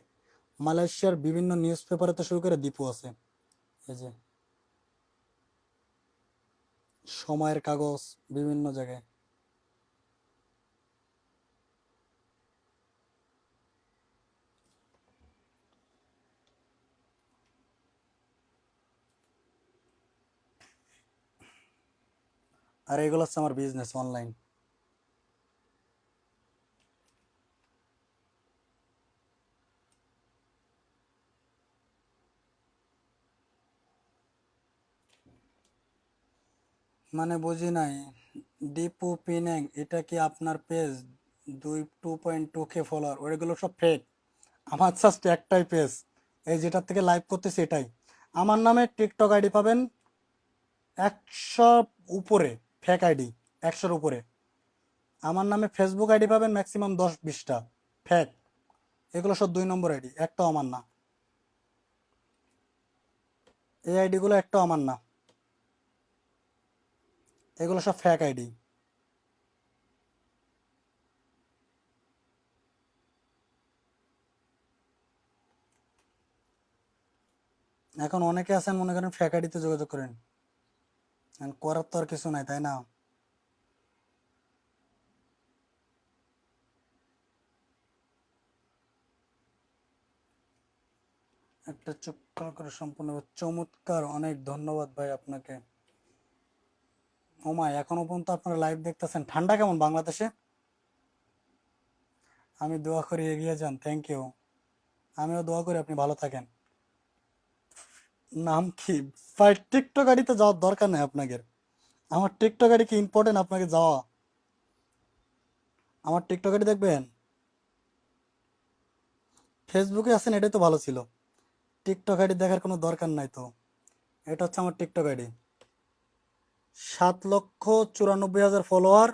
মালয়েশিয়ার বিভিন্ন নিউজ পেপারে তো শুরু করে দীপু আছে। এই যে সময়ের কাগজ, বিভিন্ন জায়গায়। আর এগুলো হচ্ছে আমার বিজনেস অনলাইন। মানে বুঝি নাই। দীপু পিনেং, এটা কি আপনার পেজ? 2.2K ফলোয়ার, ওইগুলো সব ফেক। আমার জাস্ট একটাই পেজ, এই যেটার থেকে লাইভ করতেছি এটাই। আমার নামে টিকটক আইডি পাবেন 100 উপরে, ফেক আইডি 100-র উপরে। আমার নামে ফেসবুক আইডি পাবেন ম্যাক্সিমাম 10-20টা ফেক। এগুলো সব 2 নম্বর আইডি, একটাও আমার না। এই আইডিগুলো একটাও আমার না, এগুলো সব ফেক আইডি। এখন অনেকে আছেন মনে করেন ফেক আইডিতে যোগাযোগ করেন, এখন করার তো আর কিছু নাই, তাই না? একটা চুপ করে সম্পূর্ণ চমৎকার, অনেক ধন্যবাদ ভাই আপনাকে। ওমা, এখনো পর্যন্ত আপনারা লাইভ দেখতেছেন। ঠান্ডা কেমন বাংলাদেশে? আমি দোয়া করি এগিয়ে যান, থ্যাংক ইউ। আমিও দোয়া করি আপনি ভালো থাকেন। নাম কি? ভাই টিকটক আইডিতে যাওয়ার দরকার নেই আপনাদের। আমার টিকটক আইডি কি ইম্পর্টেন্ট আপনাকে যাওয়া? আমার টিকটক আইডি দেখবেন, ফেসবুকে আছেন এটাই তো ভালো ছিল। টিকটক আইডি দেখার কোনো দরকার নাই তো। এটা হচ্ছে আমার TikTok ID, 7,94,000 follower,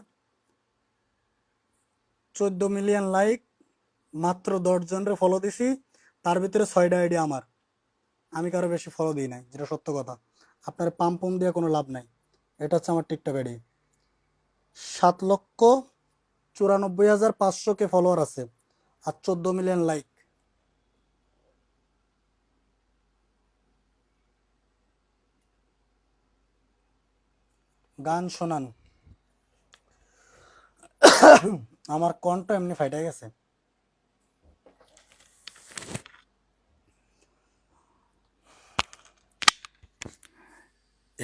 14 million like, মাত্র 10 জনের ফলো দিছি, তার ভিতরে 6টা আইডি আমার। আমি কারো বেশি ফলো দিই নাই, যেটা সত্য কথা। আপনার পাম্প পাম্প দিয়ে কোনো লাভ নাই। এটা হচ্ছে আমার টিকটক আইডি, 7,94,500 কে ফলোয়ার আছে, আর 14 মিলিয়ন লাইক। গান শোনান। আমার কণ্ঠ এমনি ফাইটা গেছে।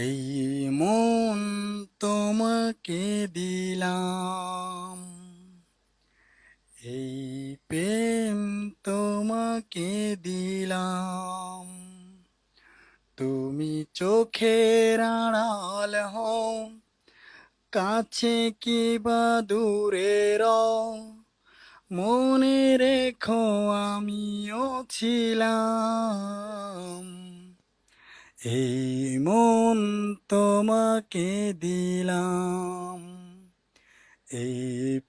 এই মন তোমাকে দিলাম, এই প্রেম তোমাকে দিলাম, তুমি চোখের আড়াল হও, কাছে কি বা দূরে রও, মনে রেখো আমিও ছিলাম। এই মন তোমাকে দিলাম, এই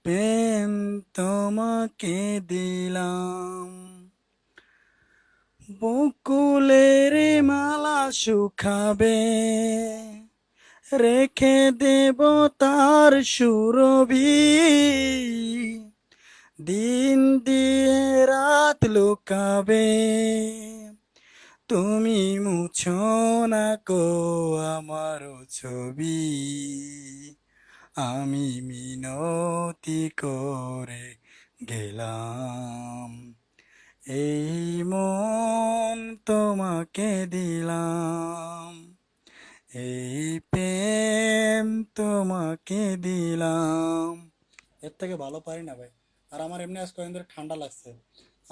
প্রেম তোমাকে দিলাম, বকুলের মালা শুকাবে, রেখে দেব তার সুরভি, দিন দিয়ে রাত লুকাবে, তুমি মুছো না কো আমার ছবি, আমি মিনতি করে গেলাম, এই মন তোমাকে দিলাম, এই প্রেম তোমাকে দিলাম। এর থেকে ভালো পারি না ভাই। আর আমার এমনি আজ কয়েকদিন ধরে ঠান্ডা লাগছে।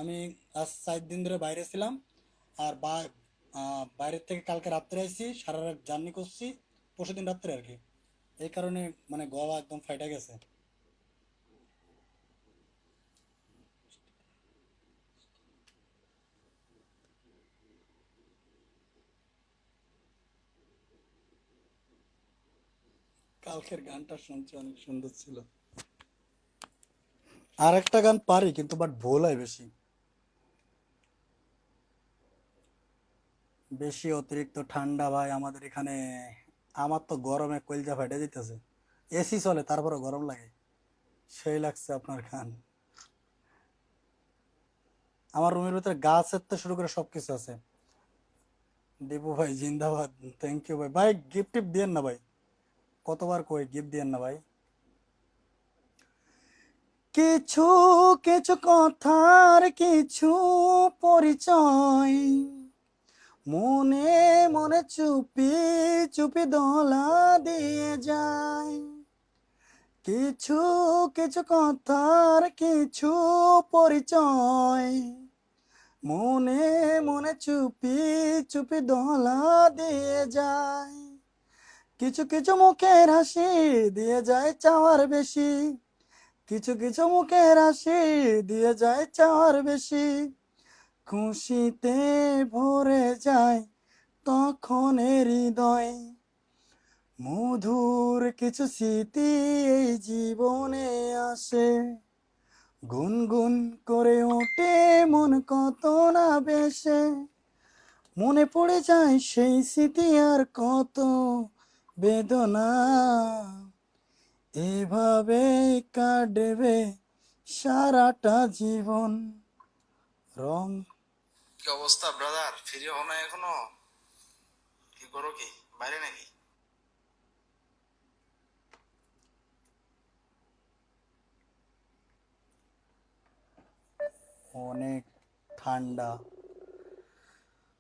আমি আজ 4 দিন ধরে বাইরে ছিলাম, আর বাইরের থেকে কালকে রাত্রে আইছি, সারা রাত জার্নি করছি, পরশুদিন রাত্রে আর কি। এই কারণে মানে গলা একদম ফাইটা গেছে। কালকের গানটা শুনছি, অনেক সুন্দর ছিল। আর একটা গান পারি কিন্তু বাট ভুল হয় বেশি, বেশি অতিরিক্ত ঠান্ডা ভাই আমাদের এখানে। আমার তো গরমে কলজা ফাটে যেতেছে, এসি চলে তারপরে গরম লাগে। সেই লাগছে আপনার গান। আমার রুমের ভিতরে গাছের তো শুরু করে সবকিছু আছে। দীপু ভাই জিন্দাবাদ, থ্যাংক ইউ ভাই। ভাই গিফট টিপ দিয়েন না ভাই, কতবার কই গিফট দিয়েন না ভাই। কিছু কিছু কথার কিছু পরিচয়, মনে মনে চুপি চুপি দোলা দিয়ে যায়, কিছু কিছু কথার কিছু পরিচয়, মনে মনে চুপি চুপি দোলা দিয়ে যায়, কিছু কিছু মুখের হাসি দিয়ে যায় চাওয়ার বেশি, কিছু কিছু মুখের হাসি দিয়ে যায় চাওয়ার বেশি, খুশিতে ভরে যায় তখন হৃদয়, মধুর কিছু স্মৃতি এই জীবনে আসে, গুনগুন করে ওঠে মন কত না বেশে, মনে পড়ে যায় সেই স্মৃতি আর কত বেদনা, এভাবে কাটবে সারাটা জীবন। রং। কি অবস্থা ব্রাদার? ফ্রি হও না এখনো? কি করো, কি বাইরে নাকি? অনেক ঠান্ডা,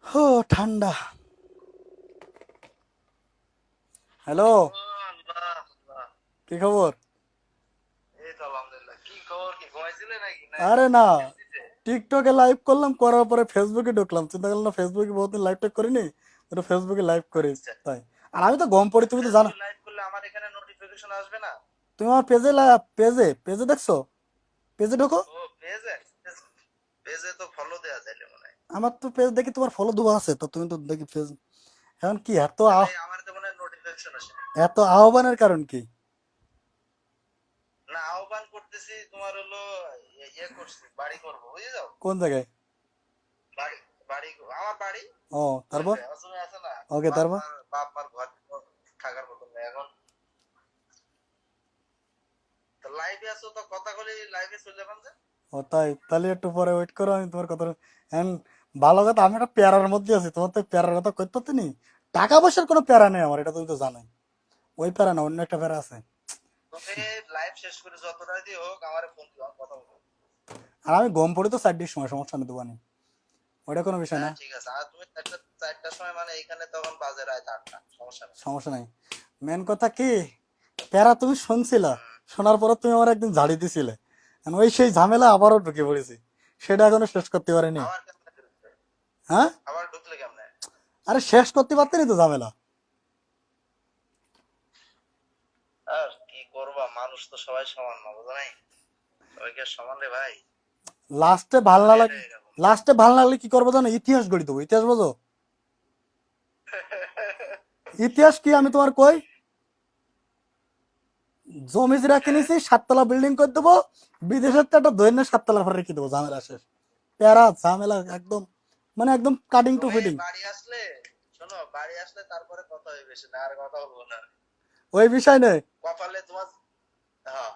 হো ঠান্ডা। হ্যালো, ও আল্লাহ আল্লাহ। কি খবর? এই তো আলহামদুলিল্লাহ। কি খবর? কি ঘুমাইছিলে নাকি, না আরে না, টেক্সট দিছে? টিকটকে লাইভ করলাম, করার পরে ফেসবুকে ঢুকলাম, চিন্তা করলাম ফেসবুকে বহুদিন লাইভ টাইভ করিনি, এটা ফেসবুকে লাইভ করি। আচ্ছা, তাই। আর আমি তো গম পড়ি, তুমি তো জানো। ফেসবুকে লাইভ করলে আমার এখানে নোটিফিকেশন আসবে না? তুমি আমার পেজে পেজে পেজে দেখছো? পেজে ঢোকো। ও পেজে, পেজে তো ফলো দেয়া যাইলে মনে হয়। আমার তো পেজ দেখি তোমার ফলো দেওয়া আছে, তো তুমি তো দেখি পেজ। এখন কি এত তাহলে আমার তো মনে হয় নোটিফিকেশন আসে না। এত আহ্বানের কারণ কি? না, আহ্বান করতেছি তোমার হলো ইয়ে করছি, বাড়ি করবো, বুঝে যাও। কোন জায়গায়? বাড়ি, বাড়ি আমার বাড়ি ও তারপর? আমার জমি আছে না। ওকে তারপর? বাপ মার ঘর থাকার মতো না এখন। লাইভে আছো তো, কথা বলি, লাইভে চলে যাবেন যে। ও তাই, তাহলে একটু পরে ওয়েট করো, আমি তোমার কথা। এখন ভালো কথা, আমি একটা প্যারার মধ্যে আছি, তোমার তো প্যারার কথা করতে পারতে নি। টাকা পয়সার কোনো প্যারা নেই আমার, এটা তুমি তো জানোই। ওই প্যারা না, অন্য একটা প্যারা আছে। তুমি লাইভ শেষ করে যতটা দিয়ে হোক আমারে ফোন দিও, আমি কথা বলবো। আর আমি গম পড়ি তো 4টার সময়, সমস্যা নেই দোকানে। ওটা কোনো বিষয় না, হ্যাঁ ঠিক আছে। আর তুমি চারটার সময় মানে এখানে তখন বাজে রাত 8টা, সমস্যা নেই। সমস্যা নাই। মেন কথা কি, প্যারা তুমি শুনছিলা, হুম। শোনার পর তুমি আমার একদিন ঝাড়ি দিছিলে, এখন ওই সেই ঝামেলা আবারও ঢুকে পড়েছি, সেটা এখনো শেষ করতে পারিনি। আবার কেমনে ঢুকলে? হ্যাঁ, আবার ঢুকলে কেমনে? আরে শেষ করতে পারতেনি তো ঝামেলা। আর কি করবা, মানুষ তো সবাই সমান না, বুঝো নাই? সবাইকে আর সমান রে ভাই। লাস্টে ভাল না লাগে, দুনিয়াটা এরকম। লাস্টে ভাল না লাগলে কি করবো জানো, ইতিহাস গড়ি দেবো। ইতিহাস বোঝো? ইতিহাস কি আমি তোমার কই, জমি জিরা কিনেছি 7 তলা বিল্ডিং করে দেবো, বিদেশের তো একটা দৈন্য 7 তলার ঘরে রেখে দেবো, ঝামেলা শেষ। প্যারা ঝামেলা একদম, মানে একদম কাটিং টু তুমি ফিটিং। বাড়ি আসলে, শোনো, বাড়ি আসলে তারপরে কথা হবে, বেশি না আর কথা বলবো না। ওই বিষয় নেই। কপালে তোমার, হ্যাঁ,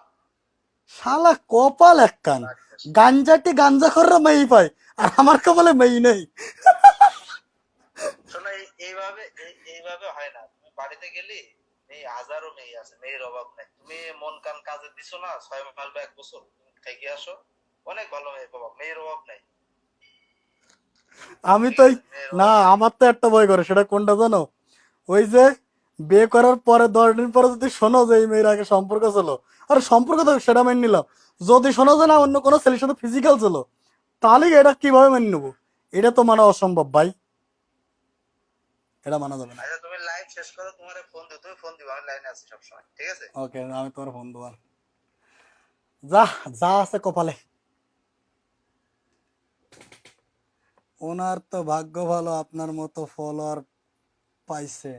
শালা কপাল এক কান, রাক্ষস। গাঞ্জাটি গাঞ্জা খররা মেই পায়, আর আমার কপালে মেই নেই। শোনো, এইভাবে এইভাবে হয় না। তুমি বাড়িতে গেলি, এই হাজারো মেয়ে আছে, মেয়ের অভাব নাই। তুমি মন কান কাজে দিছো না, 6 মাস বা 1 বছর তুমি থেকে আসো, অনেক ভালো মেয়ে পাবো, মেয়ের অভাব নাই। আমি ঠিক তো আছে, মেয়ের না, অভাব নাই। আমার তো একটা ভয় করে, সেটা কোনটা জানো, ওই যে বিয়ে করার পরে 10 দিন পরে যদি শোনো যে এই মেয়ের আগে সম্পর্ক ছিল, আর সম্পর্ক তো সেটা মেনে নিলাম, যদি শোনো যে না অন্য কোনো ছেলের সাথে ফিজিক্যাল ছিল, তাহলে এটা কিভাবে মেনে নেবো? এটা তো মানা অসম্ভব ভাই, এটা মানা যাবে না। আচ্ছা তুমি লাইভ শেষ করো, তোমার ফোন দিও, তুমি ফোন দিবা, আমি লাইনে আছি সবসময়, ঠিক আছে? ওকে, আমি তোমার ফোন দেবো। যা, যা আছে কপালে। ওনার তো ভাগ্য ভালো, আপনার মতো ফলোয়ার পাইছে।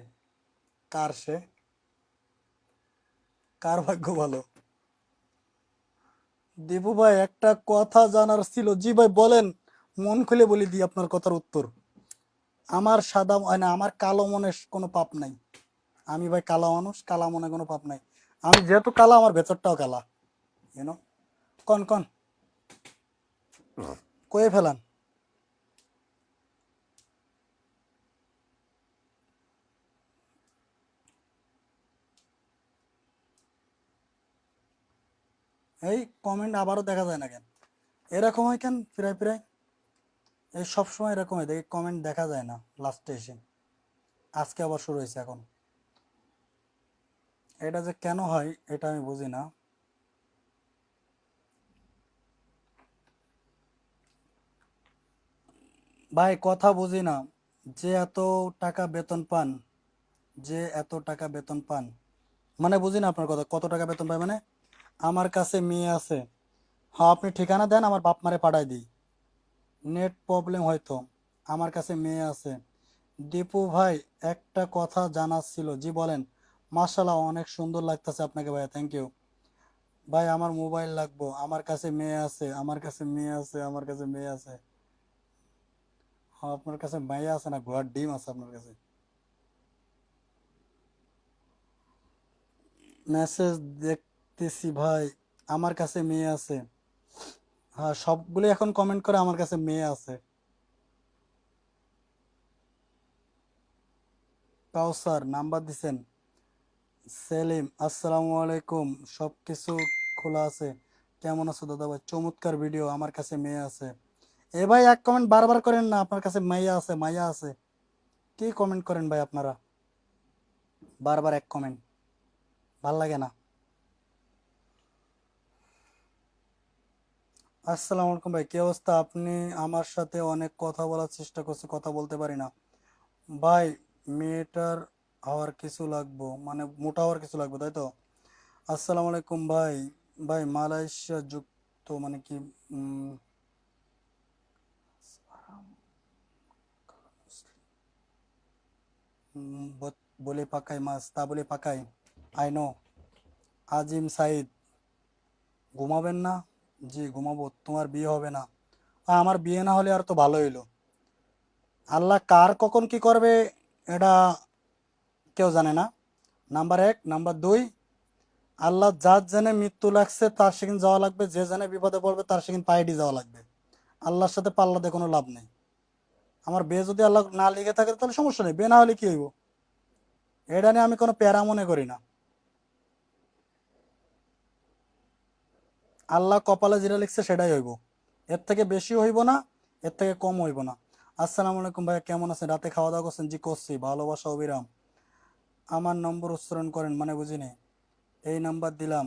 কার সে, কার ভাগ্য ভালো? দেবু ভাই একটা কথা জানার ছিল। জি ভাই বলেন, মন খুলে বলি দিই আপনার কথার উত্তর। আমার সাদা না, আমার কালো মনে কোনো পাপ নাই। আমি ভাই কালো মানুষ, কালা মনে কোনো পাপ নাই। আমি যেহেতু কালা, আমার ভেতরটাও কালা, ইউনো। কন কন, কয়ে ফেলান। এই কমেন্ট আবারও দেখা যায় না কেন? এরকম হয় কেন প্রায় প্রায়? এই সব সময় এরকম হয়, দেখি কমেন্ট দেখা যায় না লাস্টে এসে। আজকে আবার শুরু হয়েছে এখন, এটা যে কেন হয় এটা আমি বুঝি না। ভাই কথা বুঝি না, যে এত টাকা বেতন পান, যে এত টাকা বেতন পান, মানে বুঝি না আপনার কথা, কত টাকা বেতন পায় মানে? আমার কাছে মেয়ে আছে, হ্যাঁ আপনি ঠিকানা দেন, আমার বাপ মারে পাঠাই দিই। নেট প্রবলেম হয়তো, আমার কাছে মেয়ে আছে। দীপু ভাই একটা কথা জানার ছিল। জি বলেন। মাশাল্লাহ অনেক সুন্দর লাগতেছে আপনাকে ভাইয়া, থ্যাংক ইউ। ভাই আমার মোবাইল লাগবো, আমার কাছে মেয়ে আছে, আমার কাছে মেয়ে আছে, আমার কাছে মেয়ে আছে। হ্যাঁ আপনার কাছে মেয়ে আছে না, ঘোড়ার ডিম আছে আপনার কাছে? মেসেজ দেখতেছি ভাই, আমার কাছে মেয়ে আছে। হ্যাঁ সবগুলো এখন কমেন্ট করে আমার কাছে মেয়ে আছে। কাউসার নাম্বার দিছেন। সেলিম আসসালামু আলাইকুম, সব কিছু খোলা আছে। কেমন আছো দাদা ভাই? চমৎকার ভিডিও, আমার কাছে মেয়ে আছে। এ ভাই এক কমেন্ট বারবার করেন না, আপনার কাছে মাইয়া আছে, মাইয়া আছে। কি কমেন্ট করেন ভাই আপনারা, বারবার এক কমেন্ট, ভাল লাগে না। আসসালামু আলাইকুম ভাই, কি অবস্থা? আপনি আমার সাথে অনেক কথা বলার চেষ্টা করছি, কথা বলতে পারি না ভাই। মেয়েটার হওয়ার কিছু লাগবো, মানে মোটা হওয়ার কিছু লাগবে তাই তো? আসসালামু আলাইকুম ভাই। ভাই মালয়েশিয়া যুক্ত মানে কি? উম, বলে পাকাই মাছ তা বলে পাকাই, আই নো। আজিম সাইদ, ঘুমাবেন না? জি ঘুমাবো, তোমার বিয়ে হবে না? আমার বিয়ে না হলে আর তো ভালো হইলো। আল্লাহ কার কখন কি করবে এটা কেউ জানে না, নাম্বার এক। নাম্বার দুই, আল্লাহ যার জেনে মৃত্যু লাগছে তার সেখানে যাওয়া লাগবে, যে জেনে বিপদে পড়বে তার সেখানে পাইডি যাওয়া লাগবে। আল্লাহর সাথে পাল্লা দিয়ে কোনো লাভ নেই। আমার বিয়ে যদি আল্লাহ না লিখে থাকে তাহলে সমস্যা নেই, বিয়ে না হলে কি হইব, এটা নিয়ে আমি কোনো প্যারা মনে করি না। আল্লাহ কপালে যেটা লিখছে সেটাই হইব, এর থেকে বেশি হইব না, এর থেকে কম হইব না। আসসালামু আলাইকুম ভাইয়া, কেমন আছেন? রাতে খাওয়া দাওয়া করছেন? জি করছি, ভালোবাসা অবিরাম। আমার নম্বর উচ্চারণ করেন মানে বুঝিনি। এই নাম্বার দিলাম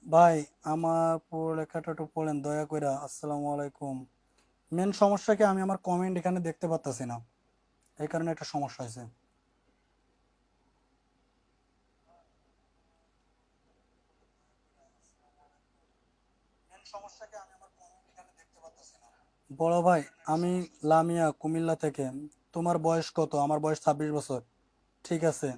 ভাই। আমার পড়ালেখাটা একটু পড়েন দয়া কইরা। আসসালামু আলাইকুম। মেন সমস্যা কি, আমি আমার কমেন্ট এখানে দেখতে পারতাছি না, এই কারণে একটা সমস্যা হয়েছে। বড় ভাই, আমি লামিয়া কুমিল্লা থেকে। তোমার বয়স কত? আমার বয়স 26 বছর। ঠিক আছে।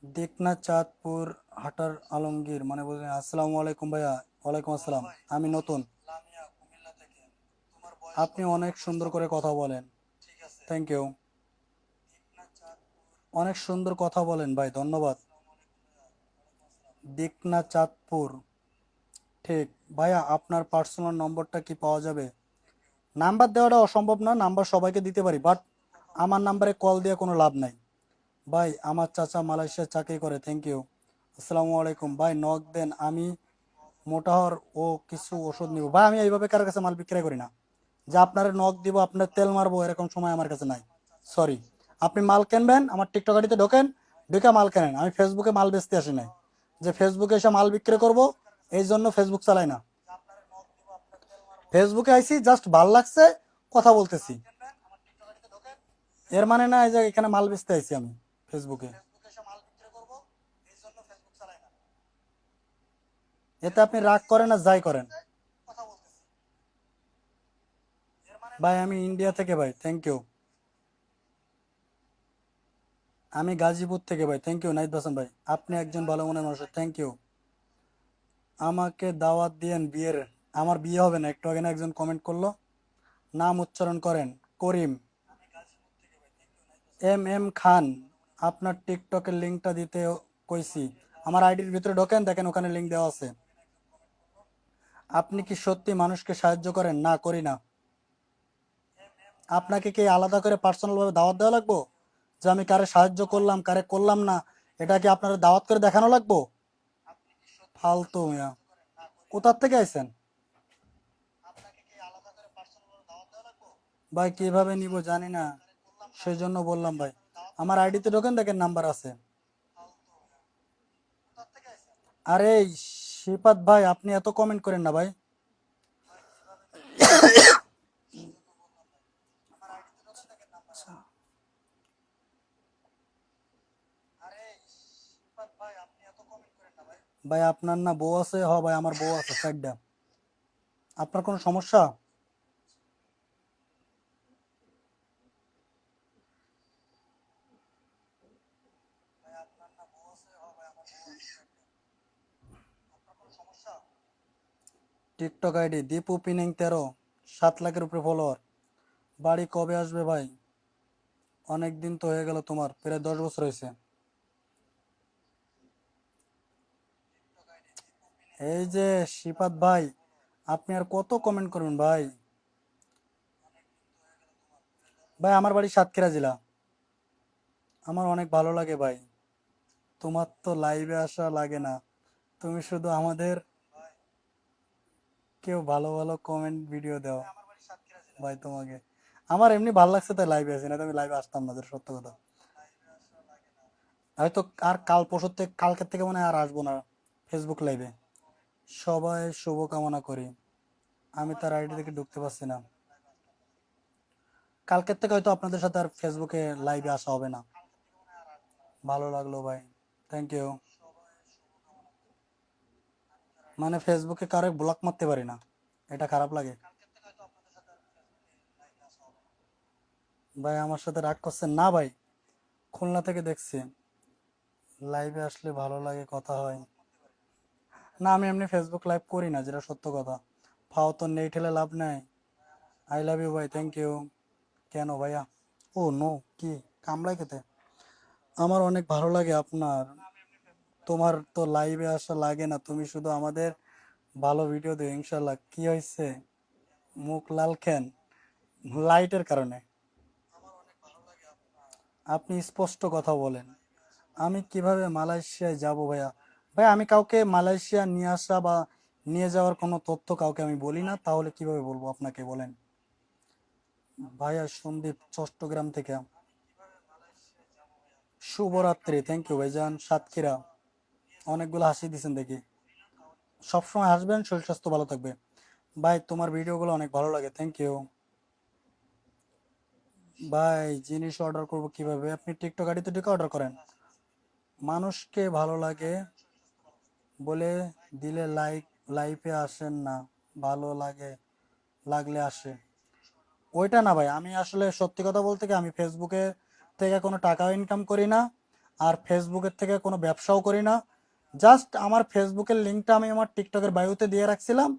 দেখনা চাঁদপুর হাটার আলমগীর মানে বুঝলেন। আসসালামু আলাইকুম ভাইয়া। ওয়ালাইকুম আসসালাম। আমি নতুন। আপনি অনেক সুন্দর করে কথা বলেন। Thank you. অনেক সুন্দর কথা বলেন ভাই, ধন্যবাদ। দেখনা চাঁদপুর। ঠিক। ভাইয়া আপনার পার্সোনাল নম্বরটা কি পাওয়া যাবে? নাম্বার দেওয়াটা অসম্ভব না, নাম্বার সবাইকে দিতে পারি, বাট আমার নাম্বারে কল দিয়ে কোনো লাভ নাই। ভাই আমার চাচা মালয়েশিয়ায় চাকরি করে। Thank you. আসসালামু আলাইকুম ভাই, নক দেন। আমি মোটা হওয়ার ও কিছু ওষুধ নিব। ভাই আমি এইভাবে কারোর কাছে মাল বিক্রি করি না, যে আপনার নক দিব, আপনার তেল মারবো, এরকম সময় আমার কাছে নাই। সরি। আপনি মাল কিনবেন, আমার টিকটক আইডিতে ঢোকেন, ঢুকে মাল কেনেন। আমি ফেসবুকে মাল বেচতে আসি নাই, যে ফেসবুকে এসে মাল বিক্রি করব, এই জন্য ফেসবুক চালাই না। ফেসবুকে আইছি জাস্ট ভাল লাগছে, কথা বলতেছি। এর মানে না এই যে এখানে মাল বেচতে আইছি আমি ফেসবুকে। এতে আপনি রাগ করেন আর যাই করেন। ভাই আমি ইন্ডিয়া থেকে ভাই। Thank you. আমি গাজীপুর থেকে ভাই। থ্যাংক ইউ নাইদ হাসান ভাই, আপনি একজন ভালো মনের মানুষ। Thank you. আমাকে দাওয়াত দিয়েন বিয়ের। আমার বিয়ে হবে না, একটু আগে না একজন কমেন্ট করলো। নাম উচ্চারণ করেন। করিম। এম এম খান। আপনার টিকটকের লিঙ্কটা দিতে কইছি। আমার আইডির ভিতরে ঢোকেন, দেখেন ওখানে লিঙ্ক দেওয়া আছে। আপনি কি সত্যি মানুষকে সাহায্য করেন? না, করি না। আপনাকে কি আলাদা করে পার্সোনাল ভাবে দাওয়াত দেওয়া লাগবো, যে আমি কারে সাহায্য করলাম কারে করলাম না? এটা কি আপনার দাওয়াত করে দেখানো লাগবো? ফালতু মিয়া। কোথার থেকে আইছেন? ভাই কিভাবে নিব জানি না, সেই জন্য বললাম ভাই। আমার আইডিতে ঢোকেন, দেখেন নাম্বার আছে। আরে শিপাত ভাই, আপনি এত কমেন্ট করেন না ভাই। ভাই আপনার না বউ আছে? হ ভাই, আমার বউ আছে সাইডটা। আপনার কোনো সমস্যা? টিকটক আইডি দীপু পিনিং 13, 7 লাখের উপরে ফলোয়ার। বাড়ি কবে আসবে ভাই? অনেক দিন তো হয়ে গেল, তোমার প্রায় 10 বছর হয়েছে। এই যে শিপাত ভাই, আপনি আর কত কমেন্ট করবেন ভাই? ভাই আমার বাড়ি সাতক্ষীরা জেলা। আমার অনেক ভালো লাগে ভাই। তোমার তো লাইভে আসা লাগে না, তুমি শুধু আমাদের কেউ ভালো ভালো কমেন্ট ভিডিও দাও ভাই তোমাকে। আমার এমনি ভালো লাগছে তাই লাইভে আছি, না তুমি লাইভে আসতাম না, যেটা সত্য কথা। হয়তো আর কাল পরশু থেকে, কালকের থেকে মনে হয় আর আসবো না ফেসবুক লাইভে। সবাই শুভকামনা করি। আমি তার আইডি থেকে ঢুকতে পারছি না। কালকের থেকে হয়তো আপনাদের সাথে আর ফেসবুকে লাইভে আসা হবে না। ভালো লাগলো ভাই। Thank you. মানে ফেসবুকে কারো ব্লক মারতে পারি না, এটা খারাপ লাগে। ভাই আমার সাথে রাগ করছেন না ভাই? খুলনা থেকে দেখছি। লাইভে আসলে ভালো লাগে, কথা হয়। না আমি এমনি ফেসবুক লাইভ করি না, যেটা সত্য কথা। ফাও তো নেই ঠেলে লাভ নাই। আই লাভ ইউ ভাই। Thank you. কেন ভাইয়া? ও নো, কি কামড়াই খেতে? আমার অনেক ভালো লাগে আপনার। তোমার তো লাইভে আসা লাগে না, তুমি শুধু আমাদের ভালো ভিডিও দিও ইনশাল্লাহ। কি হয়েছে? মুখ লাল কেন? লাইটের কারণে। আপনি স্পষ্ট কথা বলেন। আমি কিভাবে মালয়েশিয়ায় যাব ভাইয়া? ভাই আমি কাউকে মালয়েশিয়া নিয়ে আসা বা নিয়ে যাওয়ার কোনো তথ্য কাউকে আমি বলি না, তাহলে কিভাবে বলবো আপনাকে বলেন? ভাইয়া সন্দীপ চট্টগ্রাম থেকে, শুভরাত্রি। থ্যাংক ইউ ভাইজান। সাতক্ষীরা, অনেকগুলো হাসি দিছেন দেখি। সবসময় হাসবেন, শরীর স্বাস্থ্য ভালো থাকবে। ভাই তোমার ভিডিওগুলো অনেক ভালো লাগে, থ্যাংক ইউ। ভাই জিনিস অর্ডার করব কিভাবে? আপনি টিকটক আইডিতে ঢুকে অর্ডার করেন। মানুষকে ভালো লাগে বলে দিলে লাইফে আসেন না, ভালো লাগলে আসে। ওইটা না ভাই, আমি আসলে সত্যি কথা বলতে কি, আমি ফেসবুকে থেকে কোনো টাকা ইনকাম করি না, আর ফেসবুকের থেকে কোনো ব্যবসাও করি না। জাস্ট আমার ফেসবুকের লিঙ্কটা আমি আমার টিকটকের বায়ুতে দিয়ে রাখছিলাম,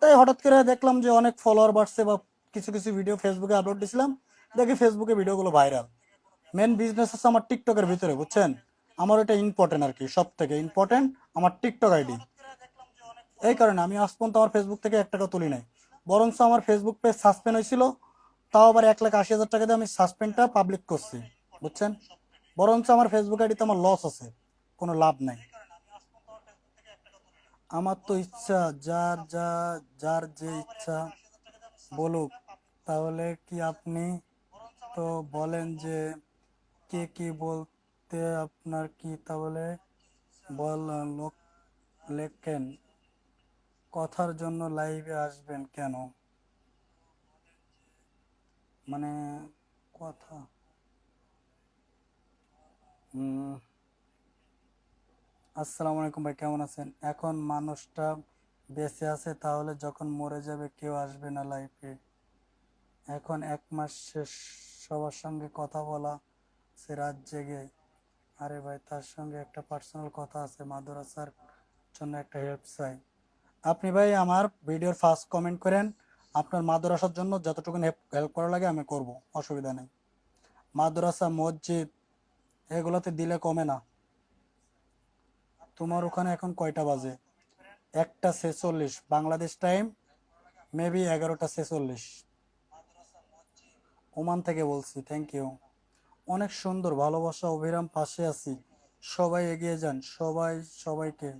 তাই হঠাৎ করে দেখলাম যে অনেক ফলোয়ার বাড়ছে, বা কিছু কিছু ভিডিও ফেসবুকে আপলোড দিছিলাম, দেখি ফেসবুকে ভিডিওগুলো ভাইরাল। মেন বিজনেস আছে আমার টিকটকের ভিতরে, বুঝছেন? আমার এটা ইম্পর্টেন্ট আর কি, সব থেকে ইম্পর্টেন্ট আমার টিকটক আইডি। এই কারণে আমি আজ পর্যন্ত আমার ফেসবুক থেকে 1 টাকা তুলি নাই। বরঞ্চ আমার ফেসবুক পেজ সাসপেন্ড হয়েছিল, তাও আবার 1,80,000 টাকা দিয়ে আমি সাসপেন্ডটা পাবলিক করছি, বুঝছেন? বরঞ্চ আমার ফেসবুক আইডিতে আমার লস আছে, কোনো লাভ নাই। আমার তো ইচ্ছা, যার যে ইচ্ছা বলুক। তাহলে কি আপনি তো বলেন যে কে কি বলতে আপনার কি, তাহলে বল লোক লেখেন কথার জন্য লাইভে আসবেন কেন? মানে কথা। হুম। আসসালামু আলাইকুম ভাই, কেমন আছেন? এখন মানুষটা বেঁচে আছে, তাহলে যখন মরে যাবে কেউ আসবে না লাইফে। এখন 1 মাস শেষ, সবার সঙ্গে কথা বলা সে রাত জেগে। আরে ভাই, তার সঙ্গে একটা পার্সোনাল কথা আছে, মাদ্রাসার জন্য একটা হেল্প চাই। আপনি ভাই আমার ভিডিওর ফার্স্ট কমেন্ট করেন, আপনার মাদ্রাসার জন্য যতটুকু হেল্প করা লাগে আমি করব, অসুবিধা নেই। মাদ্রাসা, মসজিদ এগুলোতে দিলে কমে না। তোমার ওখানে এখন কয়টা বাজে? 1টা 46 বাংলাদেশ টাইম, মেবি 11টা 46। ওমান থেকে বলছি, থ্যাংক ইউ। অনেক সুন্দর, ভালোবাসা অবিরাম, পাশে আছি, সবাই এগিয়ে যান, সবাই সবাইকে।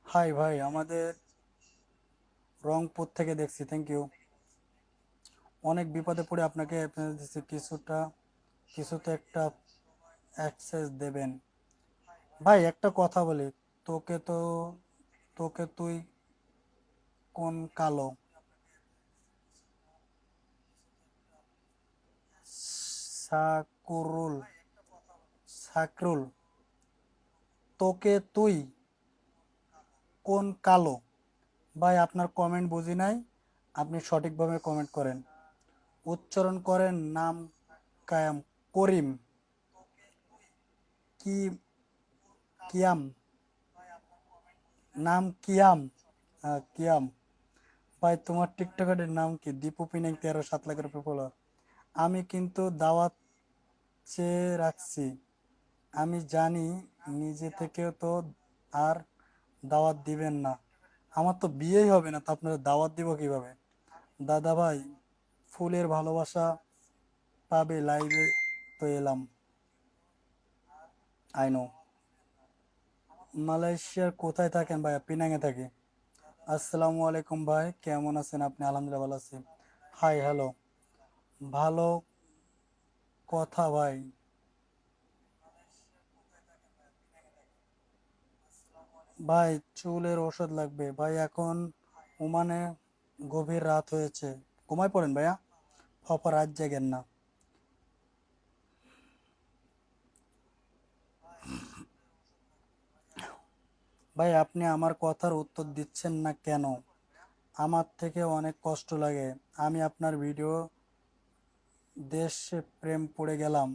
হাই ভাই, আমাদের রংপুর থেকে দেখছি, থ্যাংক ইউ। অনেক বিপদে পড়ে আপনাকে আপনাদের দিচ্ছি, কিছুতে একটা অ্যাক্সেস দেবেন। ভাই একটা কথা বলি, তোকে তো তুই কোন কালো? সাকুরুল সাকরুল, তোকে তুই কোন কালো? ভাই আপনার কমেন্ট বুঝি নাই, আপনি সঠিকভাবে কমেন্ট করেন, উচ্চারণ করেন। নাম কায়াম করিম, কি কিয়াম, নাম কিয়াম, কিয়াম। ভাই তোমার টিকটকের নাম কি? দীপু পিনাক 13 7 লাখের উপরে ফলোয়ার। আমি কিন্তু দাওয়াত চেয়ে রাখছি, আমি জানি নিজে থেকেও তো আর দাওয়াত দিবেন না। আমার তো বিয়েই হবে না, তা আপনারা দাওয়াত দিব কিভাবে? দাদা ভাই, ফুলের ভালোবাসা পাবে লাইভে তো এলাম। I know. মালয়েশিয়ার কোথায় থাকেন ভাই? পিনাঙে থাকি। আসসালামু আলাইকুম ভাই, কেমন আছেন আপনি? আলহামদুলিল্লাহ ভালো আছি। হাই হ্যালো, ভালো কথা ভাই। ভাই চুলের ওষুধ লাগবে ভাই, এখন ওমানে গভীর রাত হয়েছে, ঘুমায় পড়েন ভাইয়া, রাত জাগেন না। ভাই আপনি আমার কথার উত্তর দিচ্ছেন না কেন? আমার থেকে অনেক কষ্ট লাগে, আমি আপনার ভিডিও দেশে প্রেম পড়ে গেলাম।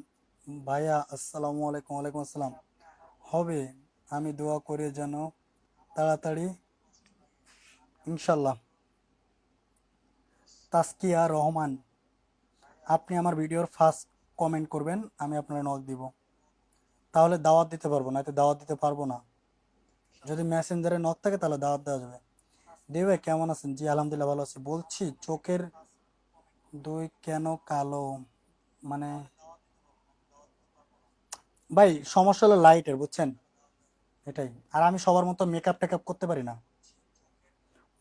ভাইয়া আসসালামু আলাইকুম। ওয়ালাইকুম আসসালাম। হবে, আমি দোয়া করি যেন তাড়াতাড়ি, ইনশাল্লাহ। তাসকিয়া রহমান, আপনি আমার ভিডিওর ফার্স্ট কমেন্ট করবেন, আমি আপনার নক দিব, তাহলে দাওয়াত দিতে পারবো, না দাওয়াত দিতে পারবো না। যদি মেসেঞ্জারে নক থাকে তাহলে দাওয়াত দেওয়া যাবে। দেব ভাই কেমন আছেন? জি আলহামদুলিল্লাহ ভালো আছি। বলছি চোখের দুই কেন কালো, মানে ভাই সমস্যা হলো লাইটের, বুঝছেন? এটাই। আর আমি সবার মতো মেকআপ টেকআপ করতে পারি না।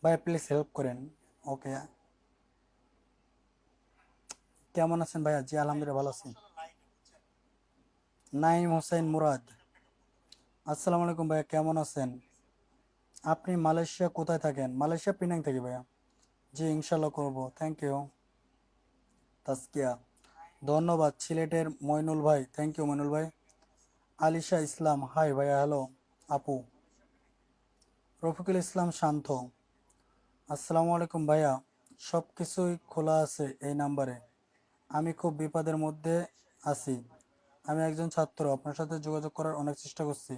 ভাই প্লিজ হেল্প করেন। ওকে, কেমন আছেন ভাইয়া? জি আলহামদুলিল্লাহ ভালো আছি। নাইম হোসেন মুরাদ, আসসালামু আলাইকুম ভাইয়া, কেমন আছেন? আপনি মালয়েশিয়া কোথায় থাকেন? মালয়েশিয়া পিনাং থেকে ভাইয়া। জি ইনশাল্লাহ করবো, থ্যাংক ইউ। তাসকিয়া, ধন্যবাদ। সিলেটের মইনুল ভাই, থ্যাংক ইউ মইনুল ভাই। আলিশা ইসলাম, হাই ভাইয়া, হ্যালো আপু। রফিকুল ইসলাম শান্ত, আসসালামু আলাইকুম ভাইয়া, সব কিছুই খোলা আছে এই নাম্বারে। আমি খুব বিপদের মধ্যে আছি। আমি একজন ছাত্র, আপনার সাথে যোগাযোগ করার অনেক চেষ্টা করছি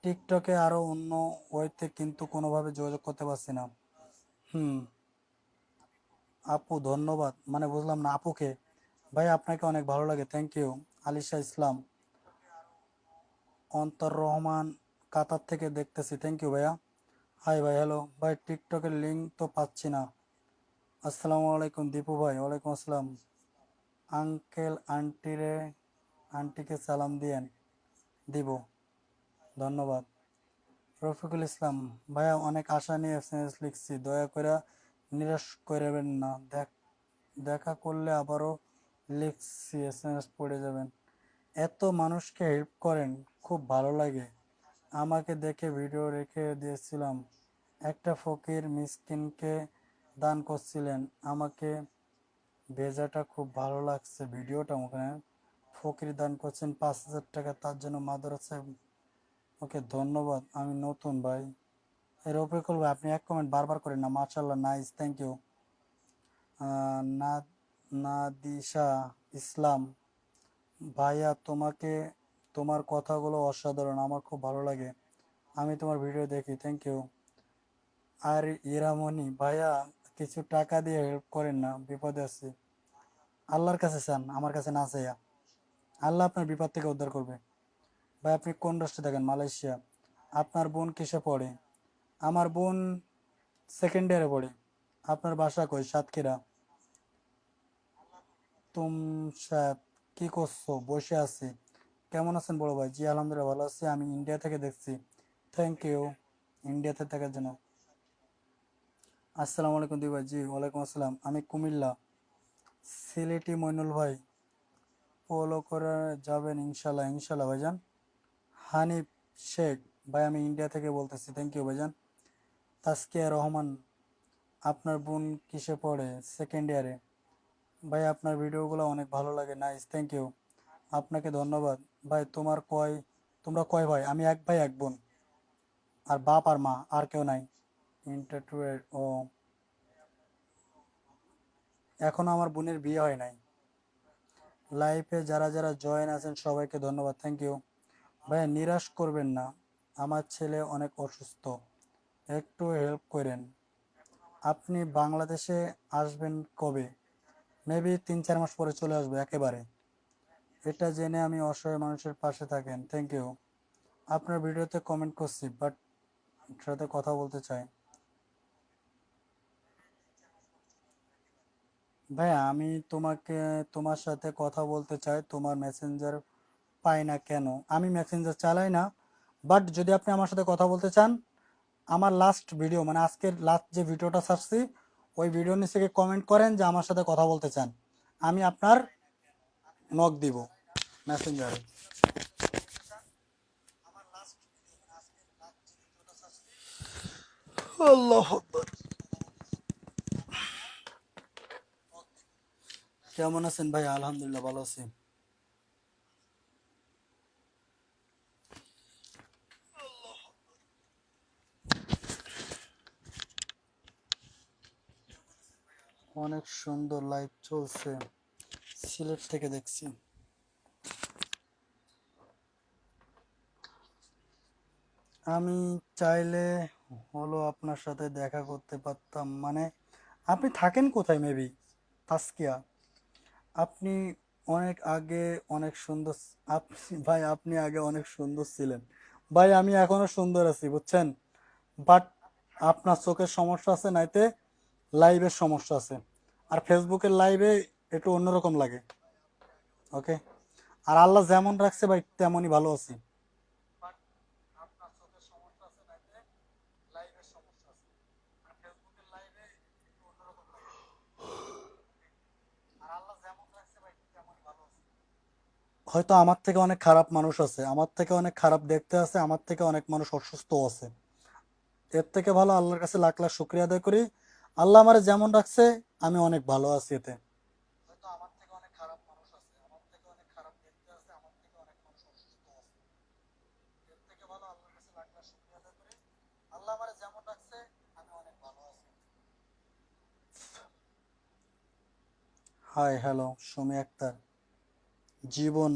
টিকটকে, আরও অন্য ওয়েতে, কিন্তু কোনোভাবে যোগাযোগ করতে পারছি না। হুম। আপু ধন্যবাদ, মানে বুঝলাম না আপুকে। ভাই আপনাকে অনেক ভালো লাগে, থ্যাংক ইউ। আলিশা ইসলাম, অন্তর রহমান, কাতার থেকে দেখতেছি, থ্যাংক ইউ ভাইয়া। হাই ভাই, হ্যালো ভাই, টিকটকের লিঙ্ক তো পাচ্ছি না। আসসালামু আলাইকুম দীপু ভাই, ওয়ালাইকুম আসসালাম। আঙ্কেল আন্টিকে সালাম দিয়েন। দিব, ধন্যবাদ। রফিকুল ইসলাম, ভাইয়া অনেক আশা নিয়ে এসএমএস লিখছি, দয়া করে নিরাশ করবেন না। দেখা করলে আবারও লিখছি, এসএমএস পড়ে যাবেন। এত মানুষকে হেল্প করেন, খুব ভালো লাগে। আমাকে দেখে ভিডিও রেখে দিয়েছিলাম, একটা ফকির মিসকিনকে দান করছিলেন, আমাকে ভেজাটা খুব ভালো লাগছে ভিডিওটা। ওখানে ফকির দান করছেন 5,000 টাকা, তার জন্য মাদ্রাসায়। ওকে ধন্যবাদ, আমি নতুন ভাই। এই রফিকুল ভাই, আপনি এক কমেন্ট বারবার করেন না, মার্শাল্লাহ, নাইস, থ্যাংক ইউ। না, নাদিশা ইসলাম, ভাইয়া তোমাকে, তোমার কথাগুলো অসাধারণ, আমার খুব ভালো লাগে, আমি তোমার ভিডিও দেখি, থ্যাংক ইউ। আর ইরামণি ভাইয়া, কিছু টাকা দিয়ে হেল্প করেন না, বিপদে আছি। আল্লাহর কাছে চান, আমার কাছে না চাইয়া। আল্লাহ আপনার বিপদ থেকে উদ্ধার করবে। ভাই আপনি কোন রাষ্ট্রে থাকেন? মালয়েশিয়া। আপনার বোন কিসে পড়ে? আমার বোন সেকেন্ড ইয়ারে পড়ে। আপনার বাসা কই? সাতক্ষীরা। তুমসাদ, কি করছো? বসে আছি। কেমন আছেন বড় ভাই? জি আলহামদুলিল্লাহ ভালো আছি, আমি ইন্ডিয়া থেকে দেখছি, থ্যাংক ইউ ইন্ডিয়াতে থাকার জন্য। আসসালামু আলাইকুম দি ভাই, জি ওয়ালাইকুম আসসালাম, আমি কুমিল্লা। সিলেটি মইনুল ভাই, ফলো করে যাবেন ইনশাল্লাহ, ইনশাল্লাহ ভাইজান। হানিফ শেখ, ভাই আমি ইন্ডিয়া থেকে বলতেছি, থ্যাংক ইউ ভাইজান। তাসকিয়া রহমান, আপনার বোন কিসে পড়ে? সেকেন্ড ইয়ারে। ভাই আপনার ভিডিওগুলো অনেক ভালো লাগে, নাইস, থ্যাংক ইউ। আপনাকে ধন্যবাদ। ভাই তোমরা কয় ভাই? আমি এক ভাই এক বোন, আর বাপ আর মা, আর কেউ নাই। ইন্টারটুয়েট ও, এখনো আমার বোনের বিয়ে হয় নাই। লাইফে যারা যারা জয়েন আছেন সবাইকে ধন্যবাদ, থ্যাংক ইউ। ভাইয়া নিরাশ করবেন না, আমার ছেলে অনেক অসুস্থ, একটু হেল্প করেন। আপনি বাংলাদেশে আসবেন কবে? মেবি 3-4 মাস পরে চলে আসবো একেবারে। এটা জেনে আমি অসহায় মানুষের পাশে থাকেন, থ্যাংক ইউ। আপনার ভিডিওতে কমেন্ট করছি, বাট সাথে কথা বলতে চাই। ভাইয়া আমি তোমার সাথে কথা বলতে চাই, তোমার মেসেঞ্জার পাই না কেন? আমি মেসেঞ্জার চালাই না, বাট যদি আপনি আমার সাথে কথা বলতে চান, আমার লাস্ট ভিডিও, মানে আজকের লাস্ট যে ভিডিওটা ছাড়ছি, ওই ভিডিওর নিচে গিয়ে কমেন্ট করেন যে আমার সাথে কথা বলতে চান, আমি আপনার নক দিব মেসেঞ্জারে। আল্লাহ আকবার। কেমন আছেন ভাই? আলহামদুলিল্লাহ ভালো আছি। অনেক সুন্দর লাইভ চলছে, সিলেট থেকে দেখছি। আমি চাইলে হলো আপনার সাথে দেখা করতে পারতাম, মানে আপনি থাকেন কোথায়? মেবি তাস্কিয়া, আপনি অনেক আগে অনেক সুন্দর, ভাই আপনি আগে অনেক সুন্দর ছিলেন। ভাই আমি এখনো সুন্দর আছি বুঝছেন, বাট আপনার চোখের সমস্যা আছে, নাইতে লাইভের সমস্যা আছে, আর ফেসবুকের লাইভে একটু অন্যরকম লাগে। ওকে, আর আল্লাহ যেমন রাখছে ভাই তেমনই ভালো আছি। হয়তো আমার থেকে অনেক খারাপ মানুষ আছে, আমার থেকে অনেক খারাপ দেখতে আছে, আমার থেকে অনেক মানুষ অসুস্থ আছে। এর থেকে ভালো আল্লাহর কাছে লাখ লাখ শুক্রিয়া আদায় করি, আল্লাহ আমারে যেমন রাখছে আমি অনেক ভালো আছি এতে। হয়তো আমার থেকে অনেক খারাপ মানুষ আছে, আমার থেকে অনেক খারাপ দেখতে আছে, আমার থেকে অনেক মানুষ অসুস্থ আছে। এর থেকে ভালো আল্লাহর কাছে লাখ লাখ শুক্রিয়া আদায় করি, আল্লাহ আমারে যেমন রাখছে আমি অনেক ভালো আছি। Hi hello Sumi Akter. জীবন।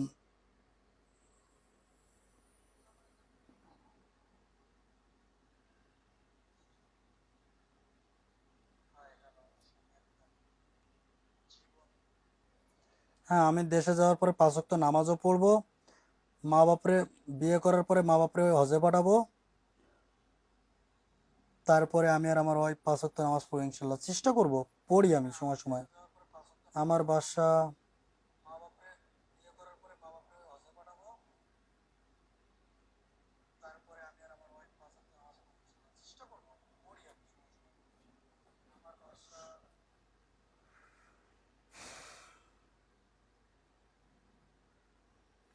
হ্যাঁ, আমি দেশে যাওয়ার পরে 5 ওয়াক্ত নামাজও পড়বো, মা বাপরে বিয়ে করার পরে মা বাপরে হজে পাঠাবো, তারপরে আমি আর আমার ওয়াইফ 5 ওয়াক্ত নামাজ পড়ি ইনশাল্লাহ, চেষ্টা করব, পড়ি আমি সময় সময়। আমার বাসা।